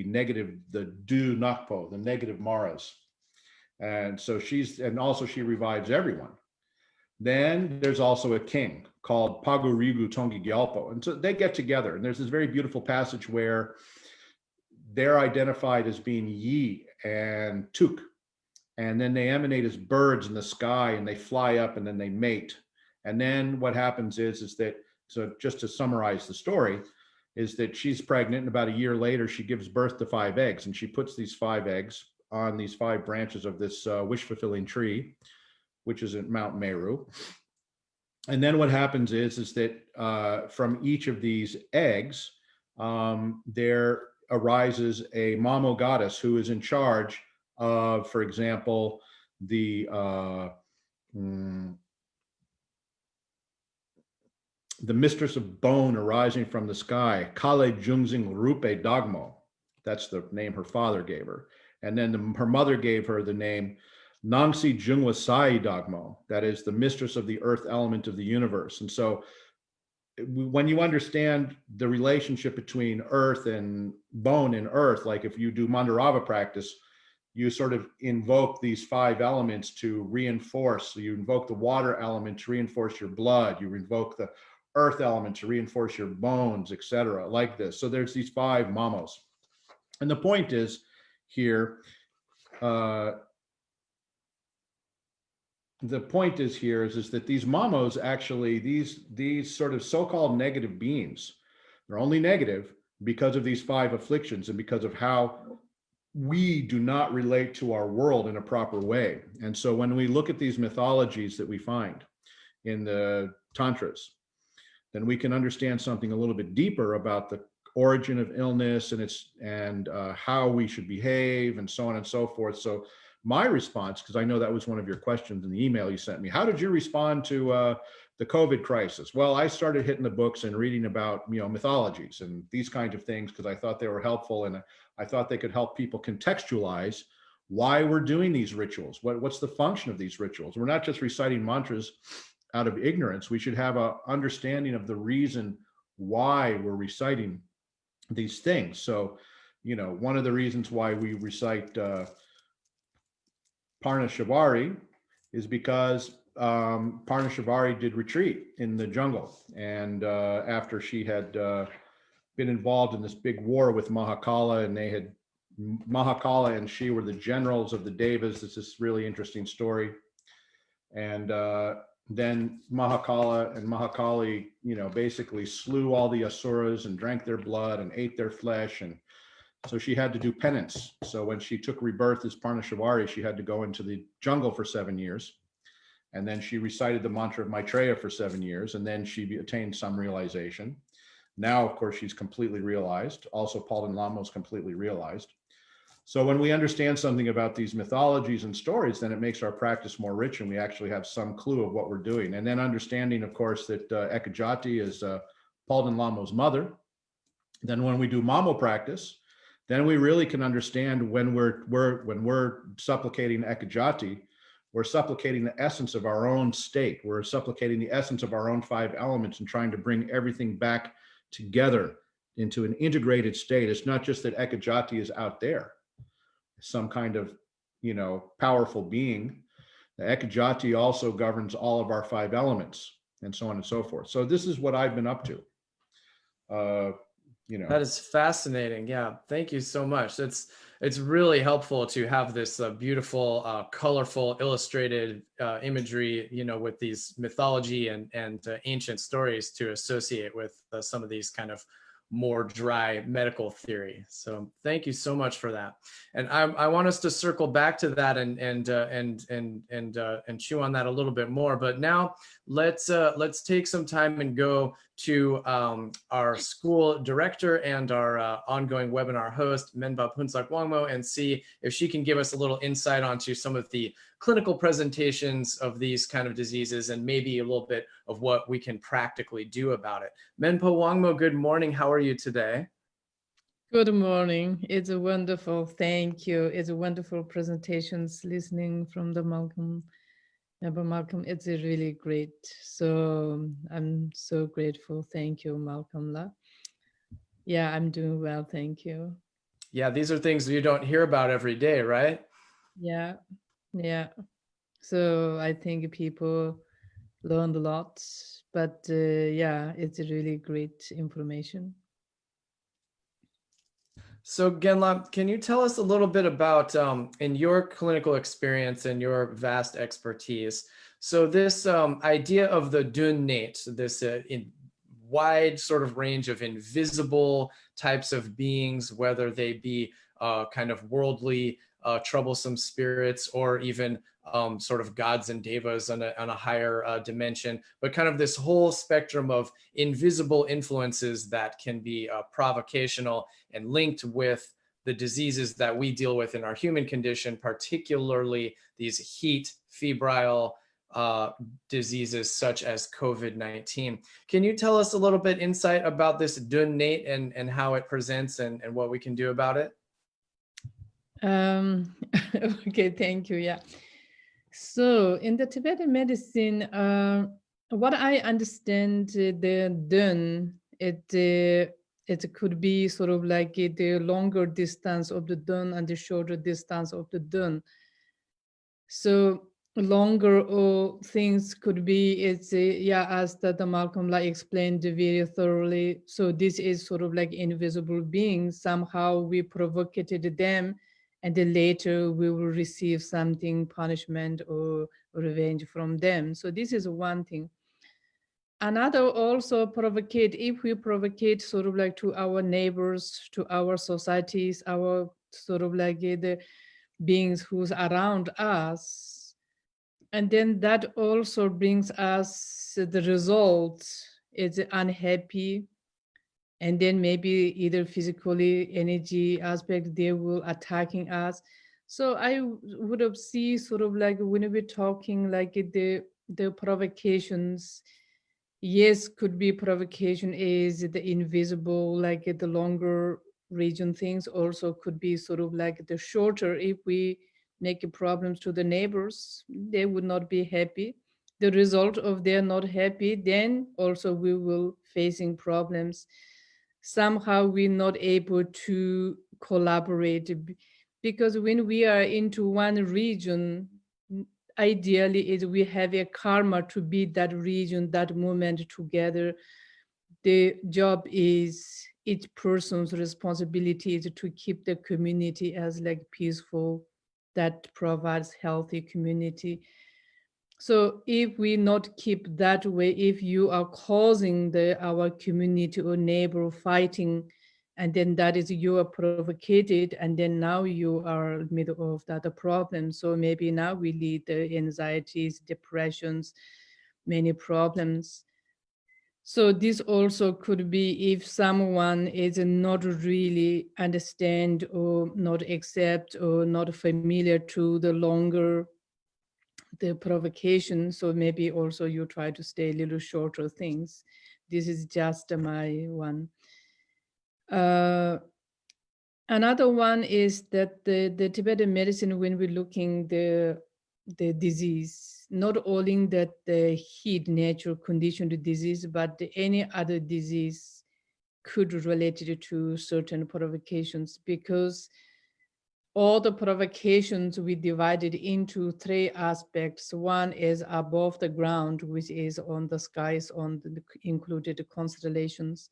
negative, the du nakpo, the negative maras. And so also she revives everyone. Then there's also a king called Pagurigu Tongi Gyalpo. And so they get together, and there's this very beautiful passage where they're identified as being Yi and Tuk. And then they emanate as birds in the sky, and they fly up, and then they mate. And then what happens is that, so just to summarize the story, is that she's pregnant, and about a year later, she gives birth to 5 eggs, and she puts these 5 eggs on these 5 branches of this wish-fulfilling tree, which is at Mount Meru. And then what happens is that from each of these eggs, there arises a Mamo goddess who is in charge of, for example, the mistress of bone arising from the sky, Kale Jungzing Rupe Dogmo. That's the name her father gave her. And then her mother gave her the name Nangsi Jungwa Sai Dogmo. That is the mistress of the earth element of the universe. And so when you understand the relationship between earth and bone and earth, like if you do Mandarava practice, you sort of invoke these 5 elements to reinforce. So you invoke the water element to reinforce your blood. You invoke the earth element to reinforce your bones, etc., like this. So there's these 5 mamos. And the point is here, is that these mamos actually, these sort of so-called negative beings, they're only negative because of these 5 afflictions and because of how we do not relate to our world in a proper way. And so when we look at these mythologies that we find in the tantras, then we can understand something a little bit deeper about the origin of illness and how we should behave and so on and so forth. So my response, because I know that was one of your questions in the email you sent me, how did you respond to the COVID crisis? Well, I started hitting the books and reading about mythologies and these kinds of things because I thought they were helpful, and I thought they could help people contextualize why we're doing these rituals. What's the function of these rituals? We're not just reciting mantras out of ignorance. We should have an understanding of the reason why we're reciting these things. So, one of the reasons why we recite Parna Shivari is because Parna Shivari did retreat in the jungle. And after she had been involved in this big war with Mahakala, and they had Mahakala and she were the generals of the Devas. This is really interesting story. And then Mahakala and Mahakali, basically slew all the Asuras and drank their blood and ate their flesh. And so she had to do penance. So when she took rebirth as Parnashavari, she had to go into the jungle for 7 years. And then she recited the mantra of Maitreya for 7 years. And then she attained some realization. Now, of course, she's completely realized. Also, Palden Lama is completely realized. So when we understand something about these mythologies and stories, then it makes our practice more rich and we actually have some clue of what we're doing. And then understanding, of course, that Ekajati is Palden Lama's mother. Then when we do Mamo practice, then we really can understand when we're supplicating Ekajati, we're supplicating the essence of our own state. We're supplicating the essence of our own 5 elements and trying to bring everything back together into an integrated state. It's not just that Ekajati is out there, some kind of, powerful being. The Ekajati also governs all of our 5 elements and so on and so forth. So this is what I've been up to. That is fascinating. Yeah, thank you so much. It's really helpful to have this beautiful, colorful, illustrated imagery, with these mythology and ancient stories to associate with some of these kind of more dry medical theory. So thank you so much for that. And I want us to circle back to that and chew on that a little bit more. But now let's take some time and go to our school director and our ongoing webinar host, Menpa Phuntsog Wangmo, and see if she can give us a little insight onto some of the clinical presentations of these kind of diseases and maybe a little bit of what we can practically do about it. Menpa Wangmo, good morning. How are you today? Good morning. It's a wonderful, thank you. It's a wonderful presentations listening from the Malcom. Menpa Malcolm, it's a really great. So I'm so grateful. Thank you, Malcolm. Yeah, I'm doing well. Thank you. Yeah, these are things you don't hear about every day, right? Yeah. So I think people learned a lot, but yeah, it's a really great information. So Genla, can you tell us a little bit about, in your clinical experience and your vast expertise, so this idea of the Dun Nate, this wide sort of range of invisible types of beings, whether they be kind of worldly, troublesome spirits, or even sort of gods and devas on a higher dimension, but kind of this whole spectrum of invisible influences that can be provocational and linked with the diseases that we deal with in our human condition, particularly these heat, febrile diseases such as COVID-19. Can you tell us a little bit insight about this Dun Nate and how it presents and what we can do about it? Okay, thank you. Yeah. So in the Tibetan medicine, what I understand, the Dun, it could be sort of like the longer distance of the Dun and the shorter distance of the Dun. So longer things could be, it's as the Malcolm explained very thoroughly. So this is sort of like invisible beings. Somehow we provocated them, and then later we will receive something, punishment or revenge from them. So this is one thing. Another also provocate, if we provocate sort of like to our neighbors, to our societies, our sort of like the beings who's around us, and then that also brings us the result is unhappy, and then maybe either physically energy aspect they will attacking us. So I would have see sort of like when we're talking like the provocations, yes, could be provocation is the invisible, like the longer region things, also could be sort of like the shorter. If we make problems to the neighbors, they would not be happy. The result of they're not happy, then also we will facing problems. Somehow we're not able to collaborate, because when we are into one region, ideally is we have a karma to be that region, that moment together. The job is each person's responsibility is to keep the community as like peaceful, that provides healthy community. So if we not keep that way, if you are causing our community or neighbor fighting, and then that is you are provocated, and then now you are middle of that problem. So maybe now we lead the anxieties, depressions, many problems. So this also could be if someone is not really understand or not accept or not familiar to the longer the provocation. So maybe also you try to stay a little shorter things. This is just my one. Another one is that the Tibetan medicine, when we're looking the disease, not only that the heat nature conditioned disease, but any other disease could relate it to certain provocations, because all the provocations we divided into three aspects. One is above the ground, which is on the skies, on the included constellations.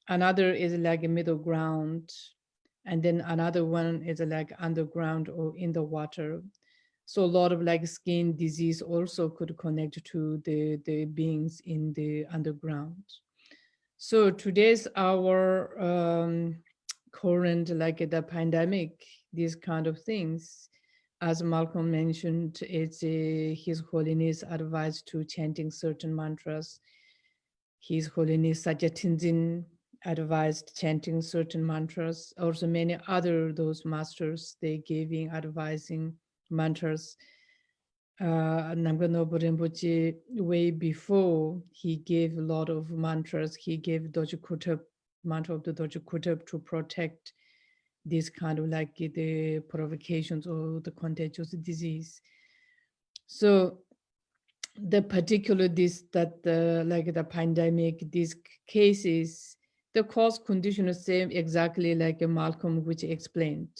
Another is like a middle ground. And then another one is like underground or in the water. So a lot of like skin disease also could connect to the beings in the underground. So today's our current like the pandemic, these kind of things. As Malcolm mentioned, it's His Holiness advised to chanting certain mantras. His Holiness Sakya Institute advised chanting certain mantras. Also many other those masters, they giving advising mantras. Namkhai Norbu Rinpoche, way before, he gave a lot of mantras. He gave Doji Kutub, mantra of the Doji Kutub, to protect this kind of like the provocations or the contagious disease. So the particular this that like the pandemic, these cases, the cause condition is same exactly like Malcolm which explained.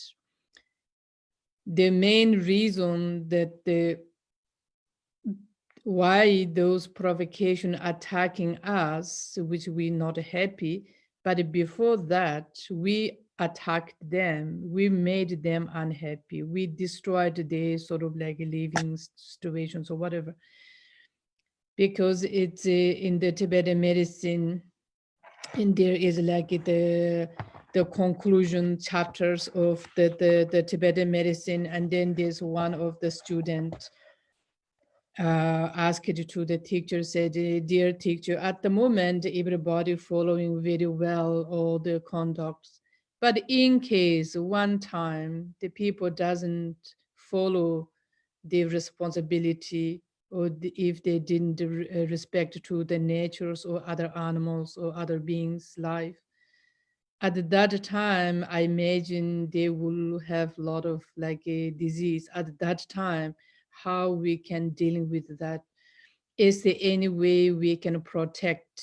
The main reason that why those provocation attacking us, which we're not happy, but before that we attacked them, we made them unhappy, we destroyed their sort of like living situations or whatever. Because it's in the Tibetan medicine, and there is like the conclusion chapters of the Tibetan medicine, and then there's one of the student asked to the teacher, said, dear teacher, at the moment everybody following very well all the conducts, but in case one time the people doesn't follow the responsibility, or if they didn't respect to the natures or other animals or other beings' life, at that time, I imagine they will have a lot of like a disease. At that time, how we can deal with that? Is there any way we can protect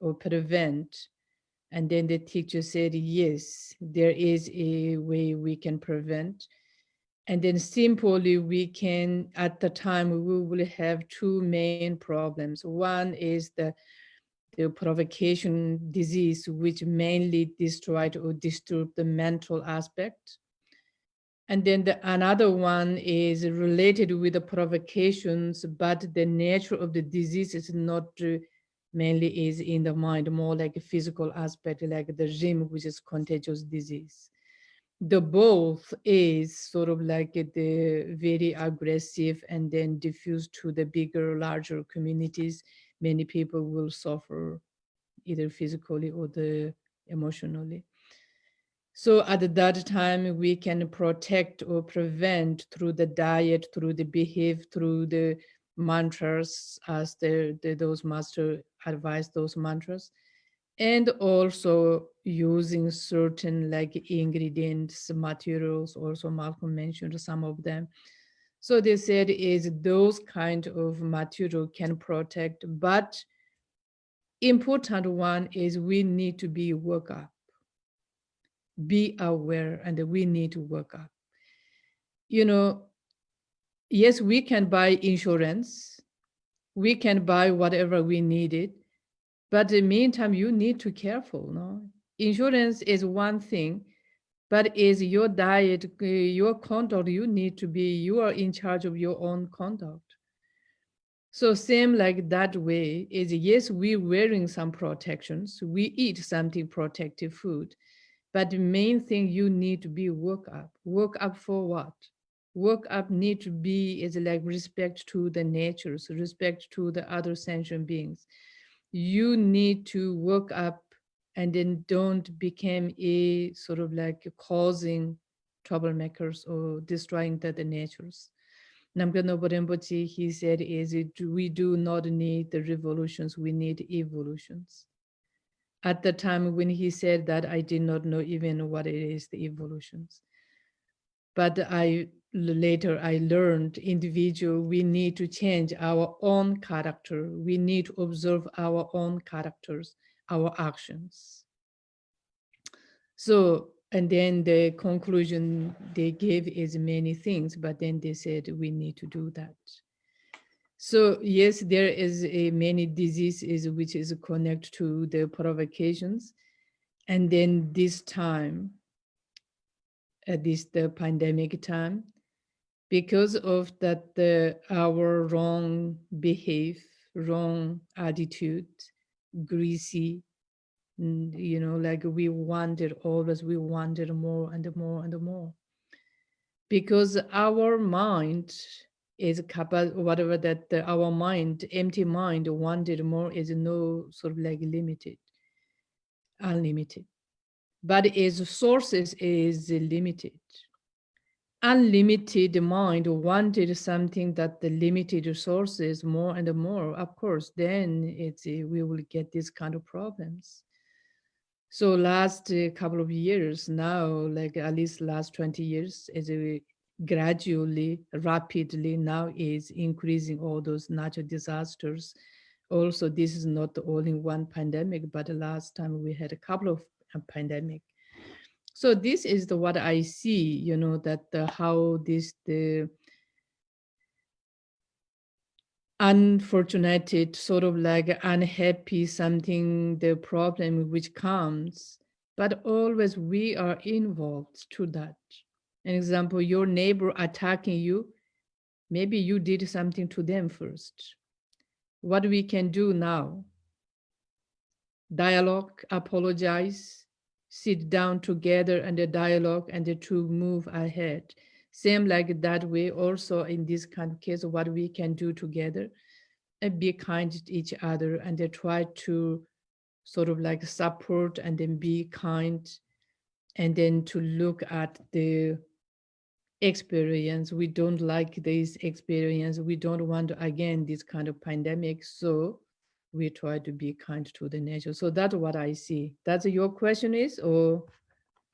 or prevent? And then the teacher said, yes, there is a way we can prevent. And then simply we can, at the time, we will have two main problems. One is the provocation disease, which mainly destroyed or disturbed the mental aspect. And then another one is related with the provocations, but the nature of the disease is not mainly is in the mind, more like a physical aspect, like the RIM, which is contagious disease. The both is sort of like the very aggressive and then diffuse to the bigger, larger communities. Many people will suffer either physically or the emotionally. So at that time, we can protect or prevent through the diet, through the behavior, through the mantras, as those master advise those mantras, and also using certain like ingredients, materials. Also, Malcolm mentioned some of them. So they said is those kind of material can protect, but important one is we need to be woke up, be aware, and we need to work up. You know, yes, we can buy insurance, we can buy whatever we needed, but in the meantime, you need to be careful, no? insurance is one thing, but is your diet, your conduct, you are in charge of your own conduct. So same like that way is, yes, we're wearing some protections, we eat something protective food, but the main thing you need to be work up. Work up for what? Work up need to be is like respect to the natures, respect to the other sentient beings. You need to work up and then don't become a sort of like causing troublemakers or destroying the natures. Namkha Nobo Rinpoche, he said, we do not need the revolutions, we need evolutions. At the time when he said that, I did not know even what it is, the evolutions. But later I learned individual, we need to change our own character. We need to observe our own characters, our actions. So, and then the conclusion they gave is many things, but then they said we need to do that. So yes, there is a many diseases which is connected to the provocations. And then this time, at least the pandemic time, because of that, our wrong behavior, wrong attitude, greasy, like we wanted more and more and more. Because our mind is capable, whatever that our mind, empty mind wanted more is no sort of like limited, unlimited. But its sources is limited. Unlimited mind wanted something that the limited resources more and more, of course, then we will get these kind of problems. So last couple of years now, like at least last 20 years, is gradually, rapidly now is increasing all those natural disasters. Also, this is not the only one pandemic, but the last time we had a couple of pandemic. So this is what I see, that how the unfortunate, sort of like unhappy something, the problem which comes, but always we are involved to that. An example, your neighbor attacking you, maybe you did something to them first. What we can do now? Dialogue, apologize, sit down together and a dialogue and to move ahead. Same like that way also in this kind of case, what we can do together and be kind to each other and they try to sort of like support and then be kind and then to look at the experience. We don't like this experience. We don't want, again, this kind of pandemic. So we try to be kind to the nature. So that's what I see. That's your question is, or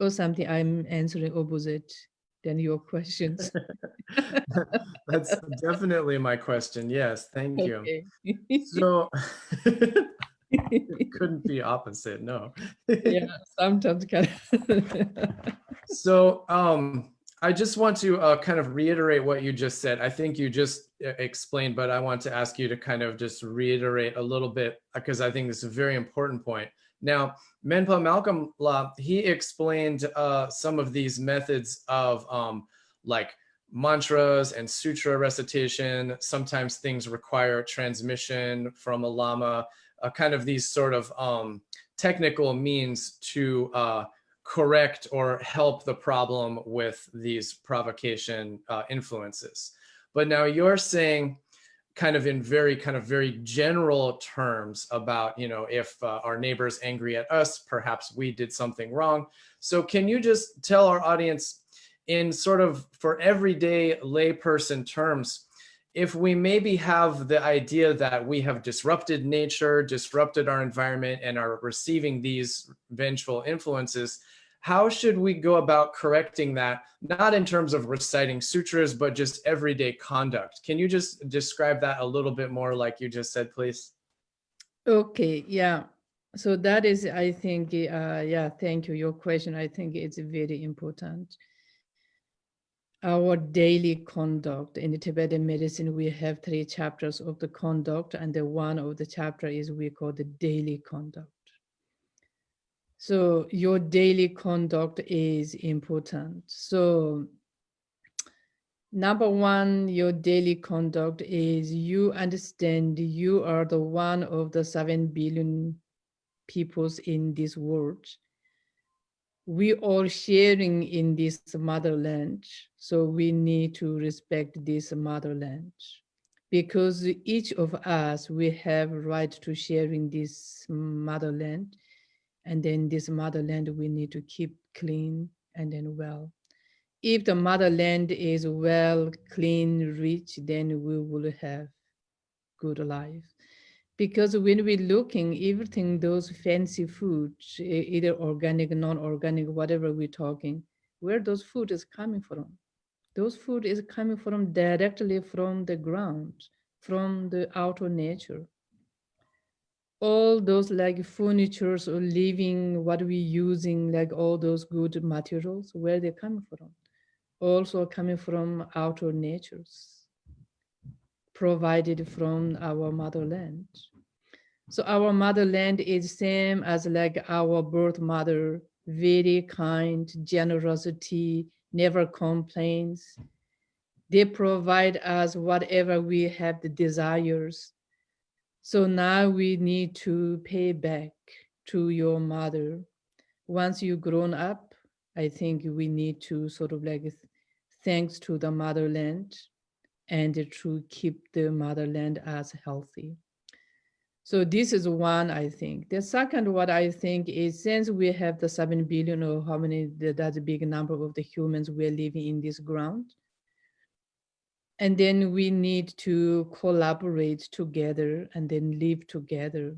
something I'm answering opposite than your questions. That's definitely my question. Yes, thank you. Okay. So it couldn't be opposite, no. Yeah, sometimes can. So I just want to kind of reiterate what you just said. I think you just explained, but I want to ask you to kind of just reiterate a little bit because I think this is a very important point. Now, Menpa Malcolm, he explained some of these methods of like mantras and sutra recitation. Sometimes things require transmission from a lama, kind of these sort of technical means to correct or help the problem with these provocation influences. But now you're saying kind of in very general terms about, if our neighbor's angry at us, perhaps we did something wrong. So can you just tell our audience in sort of for everyday layperson terms, if we maybe have the idea that we have disrupted nature, disrupted our environment, and are receiving these vengeful influences, how should we go about correcting that, not in terms of reciting sutras, but just everyday conduct? Can you just describe that a little bit more like you just said, please? Okay, yeah. So that is, I think, yeah, thank you. Your question, I think it's very important. Our daily conduct in the Tibetan medicine, we have 3 chapters of the conduct, and the one of the chapter is we call the daily conduct. So your daily conduct is important. So number one, your daily conduct is you understand you are the one of the 7 billion peoples in this world. We all sharing in this motherland. So we need to respect this motherland because each of us, we have right to share in this motherland. And then this motherland, we need to keep clean and then well. If the motherland is well, clean, rich, then we will have good life. Because when we're looking, everything, those fancy foods, either organic, non-organic, whatever we're talking, where those food is coming from? Those food is coming from directly from the ground, from the outer nature. All those like furnitures or living, what we using, like all those good materials, where they coming from? Also coming from outer natures, provided from our motherland. So our motherland is same as like our birth mother, very kind, generosity, never complains. They provide us whatever we have the desires. So now we need to pay back to your mother. Once you grown up, I think we need to sort of like thanks to the motherland and to keep the motherland as healthy. So this is one, I think. The second, what I think is since we have the 7 billion or how many, that's a big number of the humans we're living in this ground. And then we need to collaborate together and then live together.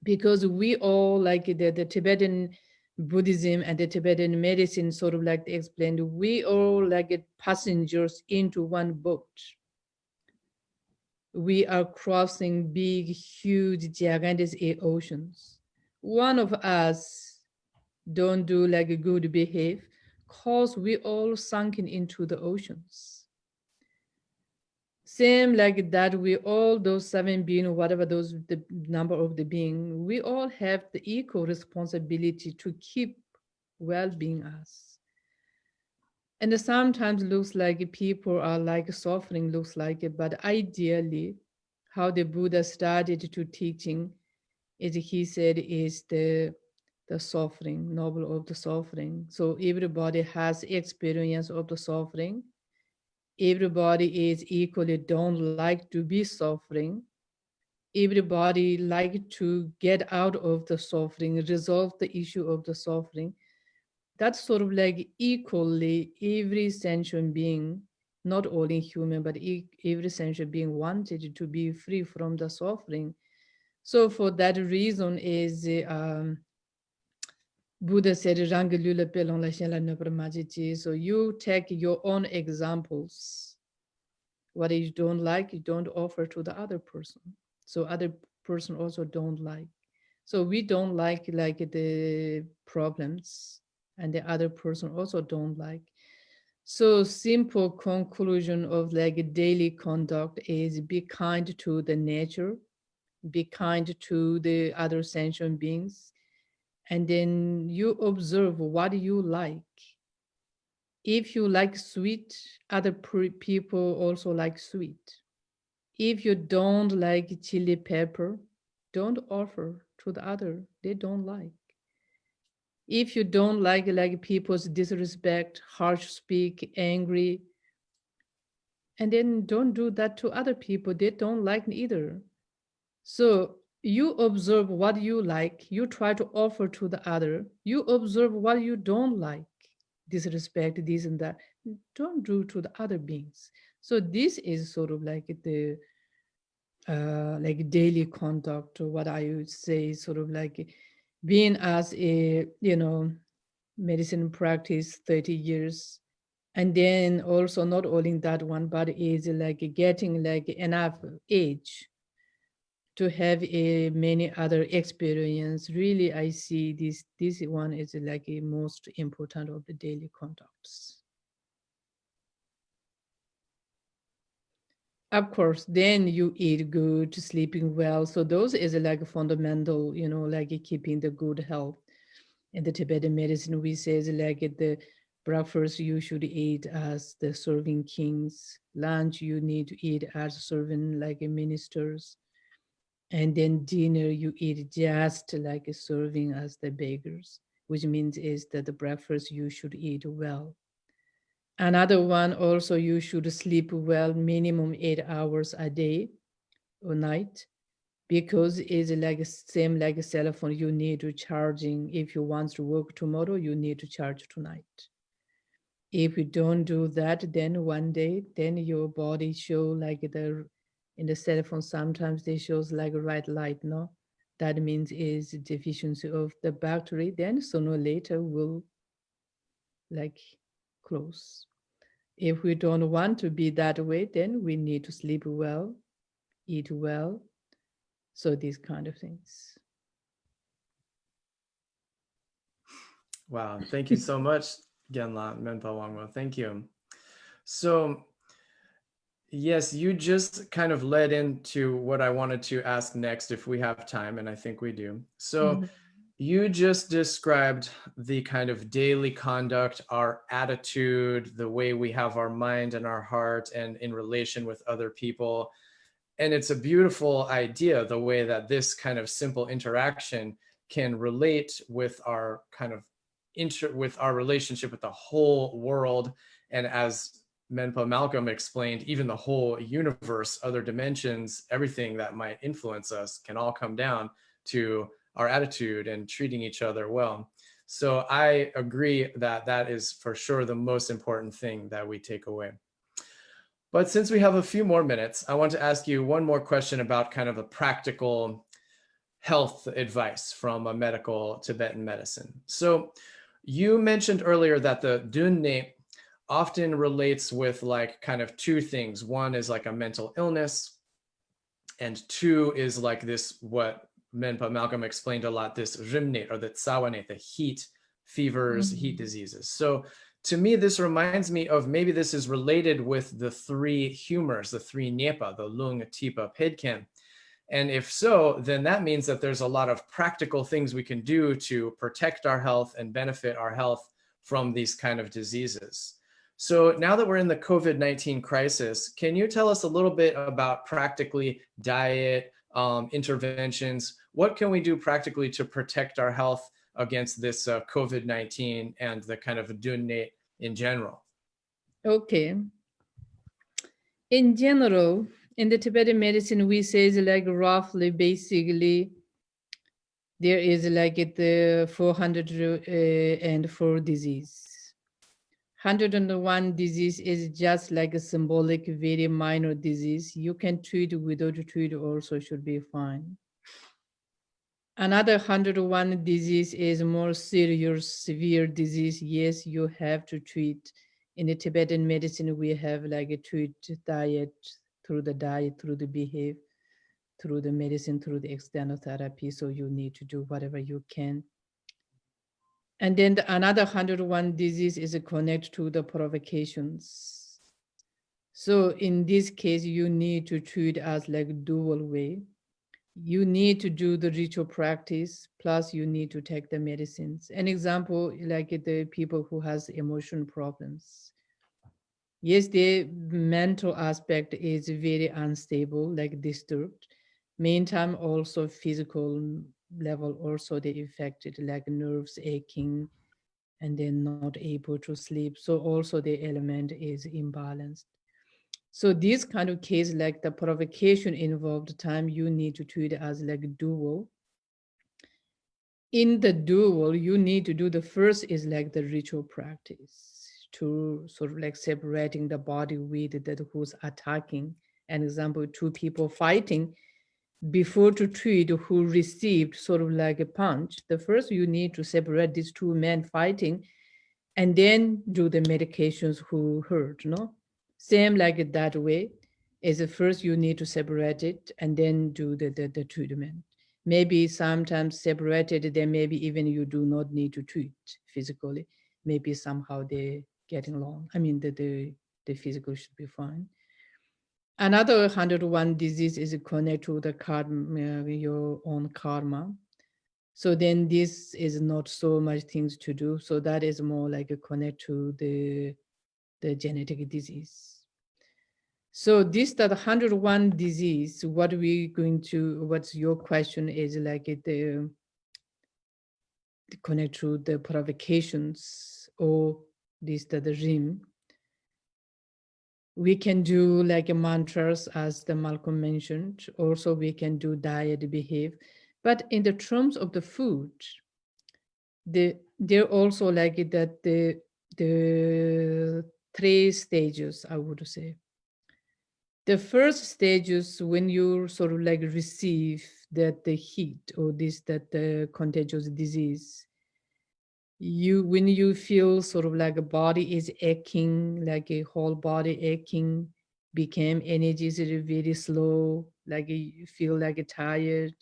Because we all, like the Tibetan Buddhism and the Tibetan medicine sort of like explained, we all like passengers into one boat. We are crossing big, huge, gigantic oceans. One of us don't do like a good behave, cause we all sunken into the oceans. Same like that, we all those 7 being, whatever those the number of the being, we all have the equal responsibility to keep well-being us. And sometimes looks like people are like suffering, looks like it, but ideally, how the Buddha started to teaching is he said is the suffering, noble of the suffering. So everybody has experience of the suffering. Everybody is equally don't like to be suffering. Everybody like to get out of the suffering, resolve the issue of the suffering. That's sort of like equally every sentient being, not only human, but every sentient being wanted to be free from the suffering. So for that reason is Buddha said, "Rang lula pelong la shen la nupra majiji." So you take your own examples. What you don't like, you don't offer to the other person. So other person also don't like. So we don't like the problems and the other person also don't like. So simple conclusion of like a daily conduct is be kind to the nature, be kind to the other sentient beings, and then you observe what you like. If you like sweet, other people also like sweet. If you don't like chili pepper, don't offer to the other. They don't like. If you don't like people's disrespect, harsh speak, angry, and then don't do that to other people. They don't like either. So you observe what you like, you try to offer to the other, you observe what you don't like, disrespect, this and that. Don't do to the other beings. So this is sort of like the like daily conduct, or what I would say, sort of like being as a medicine practice 30 years, and then also not only that one, but is like getting like enough age to have a many other experience. Really, I see this one is like a most important of the daily conducts. Of course, then you eat good, sleeping well. So those is like fundamental, like keeping the good health. In the Tibetan medicine, we say like the breakfast you should eat as the serving kings, lunch you need to eat as serving like ministers, and then dinner you eat just like serving as the beggars, which means is that the breakfast you should eat well. Another one also, you should sleep well, minimum 8 hours a day or night, because it's like same like a cell phone. You need to charging. If you want to work tomorrow, you need to charge tonight. If you don't do that, then one day, then your body show like in the cell phone, sometimes they shows like a red light, no? That means is deficiency of the battery, then sooner or later will like close. If we don't want to be that way, then we need to sleep well, eat well. So these kind of things. Wow, thank you so much, Genla Menpa Wangmo. Thank you. So yes, you just kind of led into what I wanted to ask next if we have time, and I think we do. So you just described the kind of daily conduct, our attitude, the way we have our mind and our heart and in relation with other people. And it's a beautiful idea, the way that this kind of simple interaction can relate with our kind of with our relationship with the whole world. And as Menpa Malcolm explained, even the whole universe, other dimensions, everything that might influence us can all come down to our attitude and treating each other well. So I agree that that is for sure the most important thing that we take away. But since we have a few more minutes, I want to ask you one more question about kind of a practical health advice from a medical Tibetan medicine. So you mentioned earlier that the dunne often relates with like kind of two things. One is like a mental illness, and two is like this, what Menpa Malcolm explained a lot, this rimne or the tsawane, the heat, fevers, heat diseases. So to me, this reminds me of maybe this is related with the three humors, the three Nyepa, the Lung, Tipa, Pedken. And if so, then that means that there's a lot of practical things we can do to protect our health and benefit our health from these kind of diseases. So now that we're in the COVID-19 crisis, can you tell us a little bit about practically diet, interventions? What can we do practically to protect our health against this COVID-19 and the kind of dunne in general? Okay. In general, in the Tibetan medicine, we say like roughly, basically, there is like the 404 disease. 101 disease is just like a symbolic, very minor disease. You can treat without treat also should be fine. Another 101 disease is more serious, severe disease. Yes, you have to treat. In the Tibetan medicine, we have like a treat diet, through the behavior, through the medicine, through the external therapy. So you need to do whatever you can. And then another 101 disease is connected to the provocations. So in this case, you need to treat as like dual way. You need to do the ritual practice, plus you need to take the medicines. An example, like the people who has emotion problems. Yes, the mental aspect is very unstable, like disturbed. Meantime, also physical level, also they affected, like nerves aching, and they're not able to sleep. So also the element is imbalanced. So this kind of case, like the provocation involved time, you need to treat it as like dual. In the dual, you need to do the first is like the ritual practice to sort of like separating the body with that who's attacking. An example, two people fighting, before to treat who received sort of like a punch. The first you need to separate these two men fighting, and then do the medications who hurt, no? Same like that way, is at first you need to separate it and then do the treatment. Maybe sometimes separated, then maybe even you do not need to treat physically. Maybe somehow they're getting along. I mean, the physical should be fine. Another 101 disease is connected to the karma, your own karma. So then this is not so much things to do. So that is more like a connect to the genetic disease. So this that 101 disease, what's your question is like the connect to the provocations or this the rim. We can do like a mantras as the Malcolm mentioned. Also we can do diet behave. But in the terms of the food, they're also like it that the three stages, I would say. The first stage is when you sort of like receive that the heat or this that the contagious disease. When you feel sort of like a body is aching, like a whole body aching, became energy is very slow, like you feel like tired.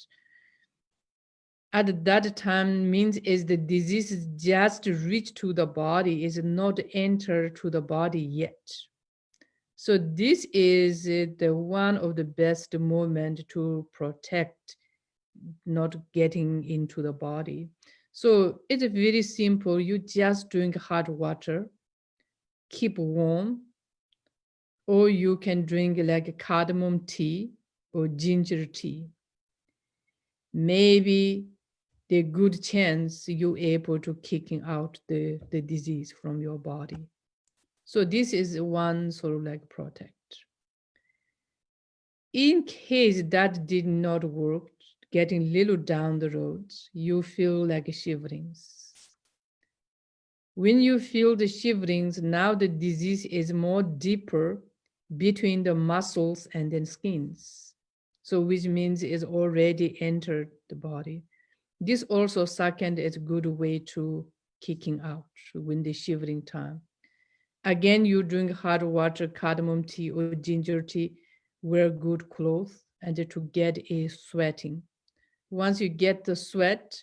At that time means is the disease is just reached to the body, is not entered to the body yet. So this is the one of the best moment to protect not getting into the body. So it's very simple. You just drink hot water, keep warm, or you can drink like a cardamom tea or ginger tea. Maybe the good chance you're able to kicking out the disease from your body. So this is one sort of like protect. In case that did not work, getting little down the road, you feel like shiverings. When you feel the shiverings, now the disease is more deeper between the muscles and then skins. So which means it's already entered the body. This also second is a good way to kicking out when the shivering time. Again, you drink hot water, cardamom tea or ginger tea, wear good clothes and to get a sweating. Once you get the sweat,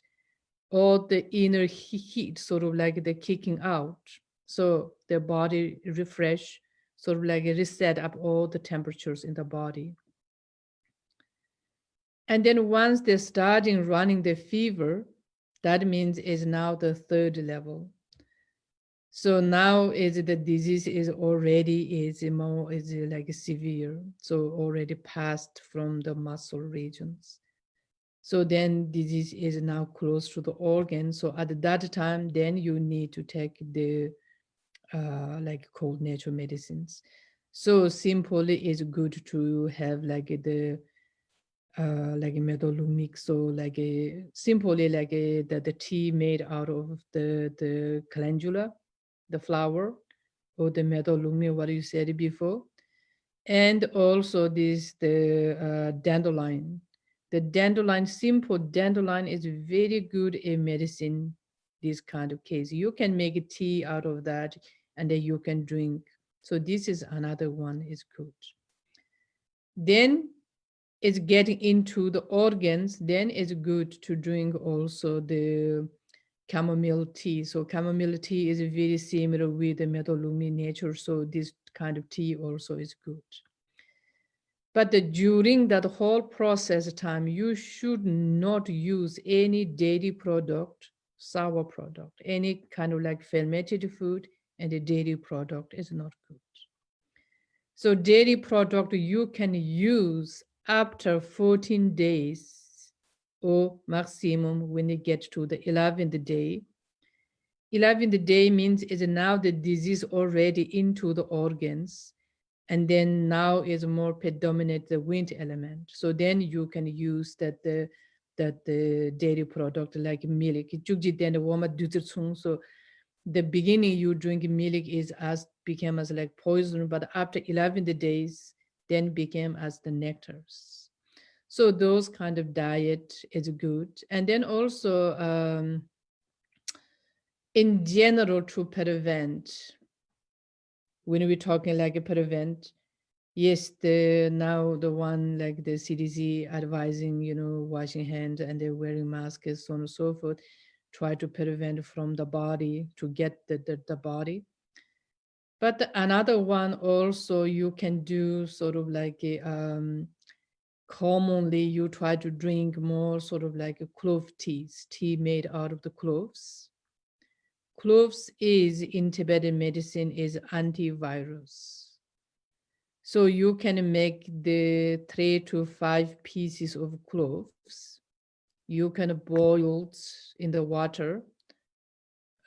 all the inner heat, sort of like the kicking out. So the body refresh, sort of like reset up all the temperatures in the body. And then once they're starting running the fever, that means is now the third level. So now is the disease is already is more is like severe. So already passed from the muscle regions. So then disease is now close to the organ. So at that time, then you need to take the like cold natural medicines. So simply it's good to have like the like a meadowlumic, so like a simply like the tea made out of the calendula, the flower, or the meadowlumi, what you said before, and also this the dandelion. The dandelion, simple dandelion, is very good in medicine. This kind of case, you can make a tea out of that, and then you can drink. So this is another one is good. Then it's getting into the organs, then it's good to drink also the chamomile tea. So chamomile tea is very similar with the meadowlumi nature. So this kind of tea also is good. But during that whole process time, you should not use any dairy product, sour product, any kind of like fermented food, and the dairy product is not good. So dairy product you can use after 14 days or maximum when you get to the 11th day. 11th day means is now the disease already into the organs, and then now is more predominant the wind element. So then you can use that the dairy product like milk. So the beginning you drink milk is as became as like poison, but after 11 days, then became as the nectars. So those kind of diet is good. And then also in general to prevent, when we're talking like a prevent, yes, now the one like the CDC advising, washing hands and they're wearing masks, so on and so forth, try to prevent from the body to get the body. But another one also you can do sort of like commonly you try to drink more sort of like a clove tea made out of the cloves. Cloves is in Tibetan medicine is antivirus. So you can make the 3 to 5 pieces of cloves. You can boil it in the water,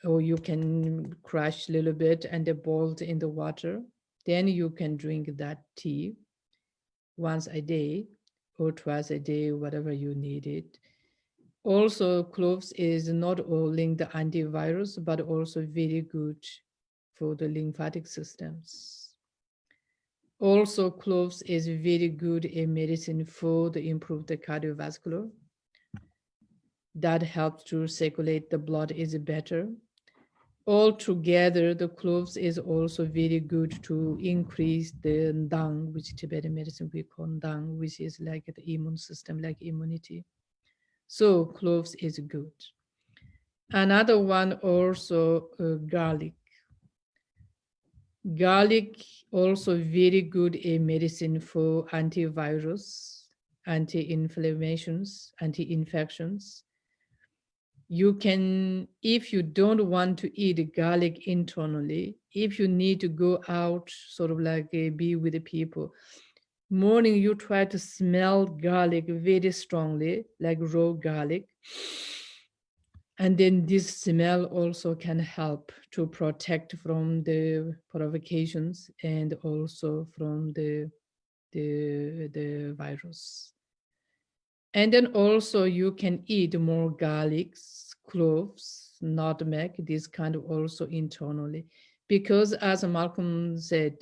or you can crush a little bit and boil it in the water. Then you can drink that tea once a day or twice a day, whatever you need it. Also, cloves is not only the antivirus, but also very good for the lymphatic systems. Also, cloves is very good in medicine for the improve the cardiovascular. That helps to circulate the blood is better. Altogether, the cloves is also very good to increase the Dang, which Tibetan medicine we call Dang, which is like the immune system, like immunity. So cloves is good. Another one also garlic. Garlic also very good in medicine for antivirus, anti-inflammations, anti-infections. You can, if you don't want to eat garlic internally, if you need to go out, sort of like be with the people, morning you try to smell garlic very strongly, like raw garlic. And then this smell also can help to protect from the provocations and also from the virus. And then also you can eat more garlics, cloves, nutmeg, this kind of also internally. Because as Malcolm said,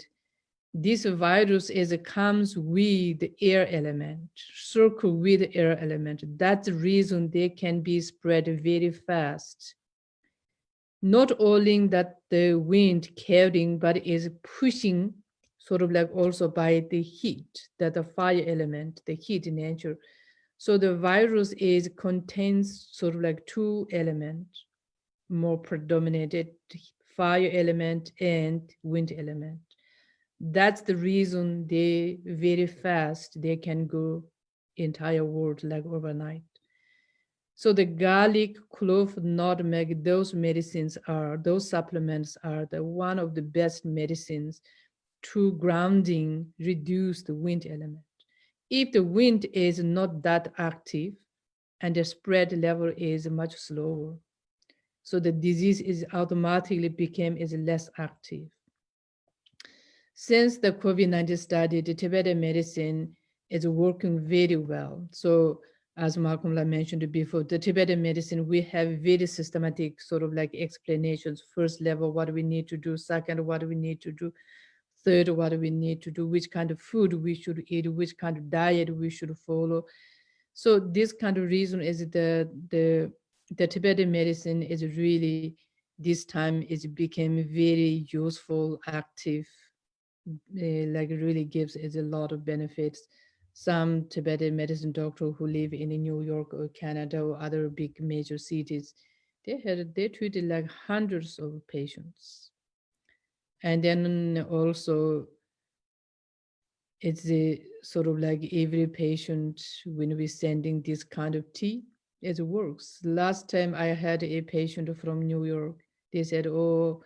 this virus comes with the air element, circle with the air element. That's the reason they can be spread very fast. Not only that the wind carrying, but is pushing sort of like also by the heat, that the fire element, the heat in nature. So the virus contains sort of like two elements, more predominated, fire element and wind element. That's the reason they very fast, they can go entire world like overnight. So the garlic, clove, nutmeg, those medicines are, those supplements are the one of the best medicines to grounding, reduce the wind element. If the wind is not that active and the spread level is much slower, so the disease is automatically became is less active. Since the COVID-19 study, the Tibetan medicine is working very well. So as Malcolm mentioned before, the Tibetan medicine, we have very systematic sort of like explanations. First level, what we need to do. Second, what we need to do. Third, what we need to do, which kind of food we should eat, which kind of diet we should follow. So this kind of reason is the Tibetan medicine is really, this time it became very useful, active, like it really gives is a lot of benefits. Some Tibetan medicine doctor who live in New York or Canada or other big major cities, they treated like hundreds of patients. And then also it's a sort of like every patient, when we're sending this kind of tea, it works. Last time I had a patient from New York, they said, oh,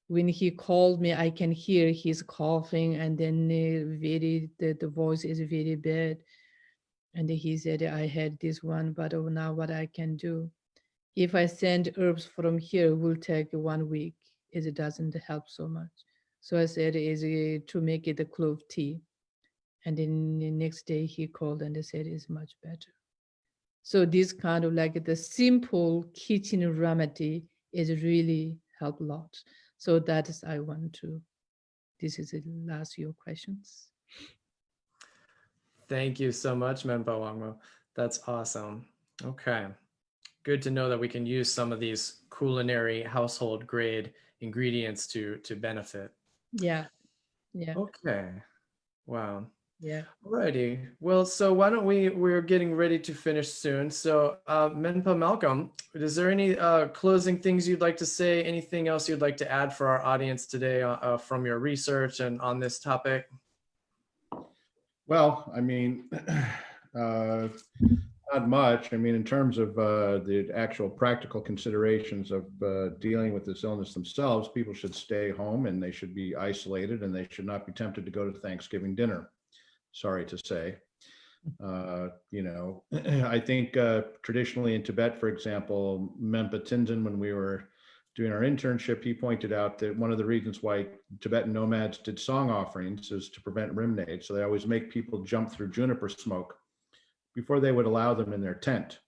when he called me, I can hear he's coughing, and then the voice is very bad. And he said, I had this one, but oh, now what I can do? If I send herbs from here, it will take 1 week. It doesn't help so much. So I said, is to make it a clove tea. And then the next day he called and they said it's much better. So this kind of like the simple kitchen remedy is really help a lot. So that is I want to, this is the last your questions. Thank you so much, Menpa Wangmo. That's awesome. Okay. Good to know that we can use some of these culinary household grade ingredients to benefit. Yeah. Yeah. Okay. Wow. Yeah. Alrighty. Well, so why don't we're getting ready to finish soon. So Menpa Malcolm, is there any closing things you'd like to say? Anything else you'd like to add for our audience today from your research and on this topic? Well, I mean, Not much. I mean, in terms of the actual practical considerations of dealing with this illness themselves, people should stay home and they should be isolated and they should not be tempted to go to Thanksgiving dinner. Sorry to say. I think traditionally in Tibet, for example, Menpa Tenzin, when we were doing our internship, he pointed out that one of the reasons why Tibetan nomads did song offerings is to prevent rimnade. So they always make people jump through juniper smoke before they would allow them in their tent,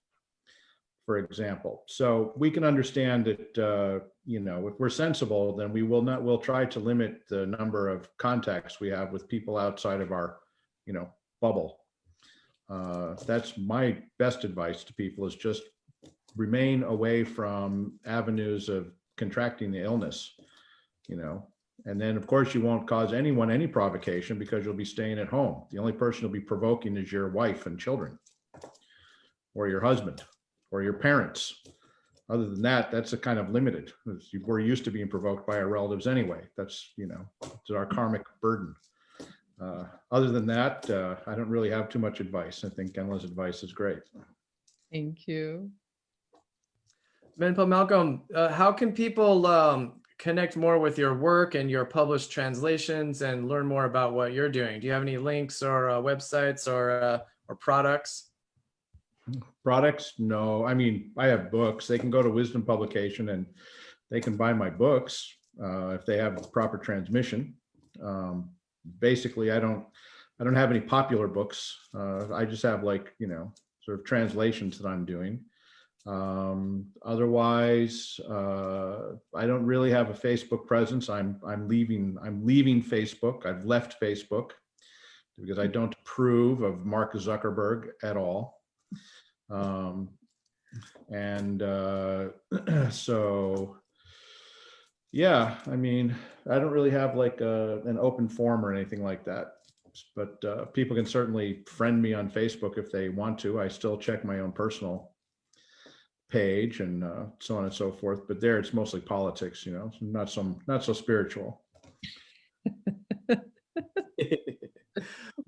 for example. So we can understand that, if we're sensible, then we'll try to limit the number of contacts we have with people outside of our, bubble. That's my best advice to people, is just remain away from avenues of contracting the illness, and then of course you won't cause anyone any provocation because you'll be staying at home. The only person you'll be provoking is your wife and children, or your husband, or your parents. Other than that, that's a kind of limited. We're used to being provoked by our relatives anyway. That's, it's our karmic burden. Other than that, I don't really have too much advice. I think Genla's advice is great. Thank you. Menpa Malcolm, how can people connect more with your work and your published translations and learn more about what you're doing? Do you have any links or websites or products? Products? No. I mean, I have books. They can go to Wisdom Publication and they can buy my books if they have proper transmission. Basically, I don't have any popular books. I just have sort of translations that I'm doing. Otherwise, I don't really have a Facebook presence. I'm leaving Facebook. I've left Facebook because I don't approve of Mark Zuckerberg at all. So yeah, I mean, I don't really have like an open forum or anything like that, but people can certainly friend me on Facebook if they want to. I still check my own personal page and so on and so forth, but there it's mostly politics, not so spiritual.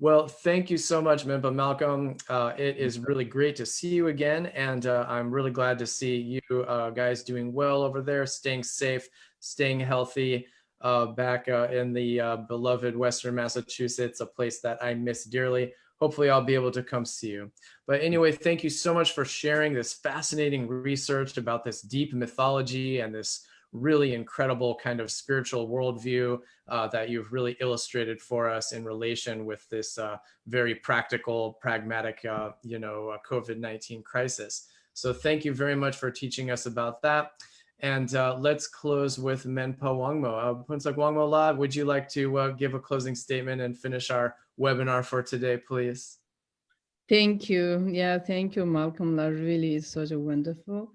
Well, thank you so much, Menpa Malcolm. It is really great to see you again, and I'm really glad to see you guys doing well over there, staying safe, staying healthy, back in the beloved Western Massachusetts, a place that I miss dearly. Hopefully I'll be able to come see you. But anyway, thank you so much for sharing this fascinating research about this deep mythology and this really incredible kind of spiritual worldview that you've really illustrated for us in relation with this very practical, pragmatic, COVID-19 crisis. So thank you very much for teaching us about that. And let's close with Menpa Wangmo. Phuntsog Wangmo La, would you like to give a closing statement and finish our webinar for today, please? Thank you. Yeah, thank you, Malcolm. That really is such a wonderful.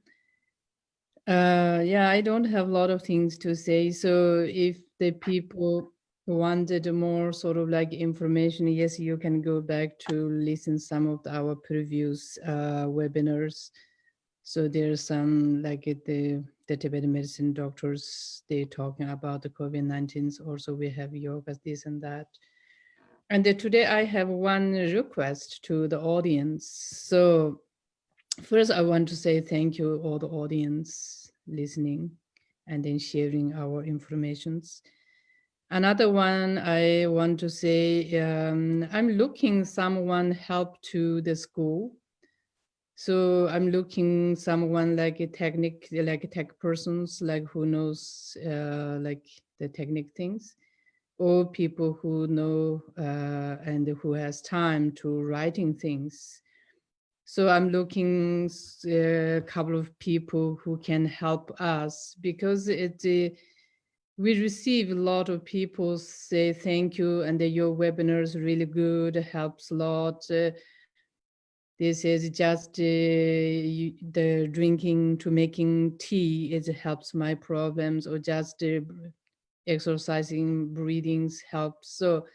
Yeah, I don't have a lot of things to say. So if the people wanted more sort of like information, yes, you can go back to listen some of our previous webinars. So there's some like the Tibetan medicine doctors, they talking about the COVID-19. Also we have yoga, this and that. And today I have one request to the audience. So first, I want to say thank you all the audience listening and then sharing our informations. Another one I want to say, I'm looking someone help to the school. So I'm looking someone like a tech persons, like who knows like the technique things, or people who know and who has time to writing things. So I'm looking a couple of people who can help us, because we receive a lot of people say thank you and your webinar is really good, helps a lot. This is just the drinking to making tea, it helps my problems, or just exercising, breathings helps. So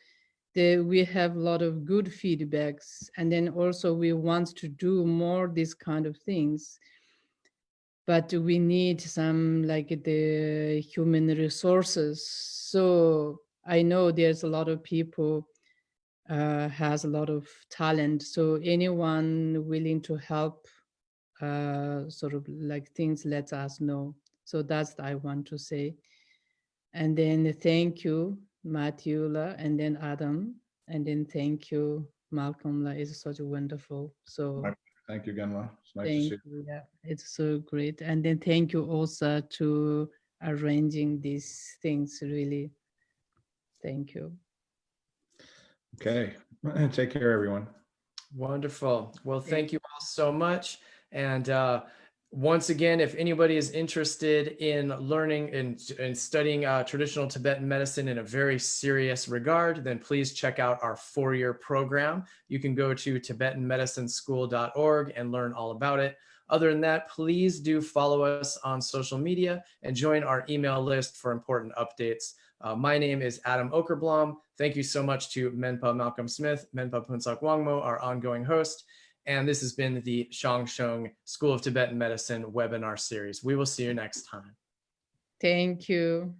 we have a lot of good feedbacks, and then also we want to do more this kind of things, but we need some like the human resources. So I know there's a lot of people has a lot of talent. So anyone willing to help, sort of like things, let us know. So that's what I want to say. And then thank you, Matthew, and then Adam, and then thank you, Malcolm. It's such a wonderful. So Thank you, Genwa. It's nice to thank see you. you. Yeah, it's so great. And then thank you also to arranging these things. Really, thank you. Okay. Take care, everyone. Wonderful. Well, thank you all so much. And once again, if anybody is interested in learning and studying traditional Tibetan medicine in a very serious regard, then please check out our 4-year program. You can go to TibetanMedicineSchool.org and learn all about it. Other than that, please do follow us on social media and join our email list for important updates. My name is Adam Okerblom. Thank you so much to Menpa Malcolm Smith, Menpa Phuntsog Wangmo, our ongoing host. And this has been the Shang School of Tibetan Medicine webinar series. We will see you next time. Thank you.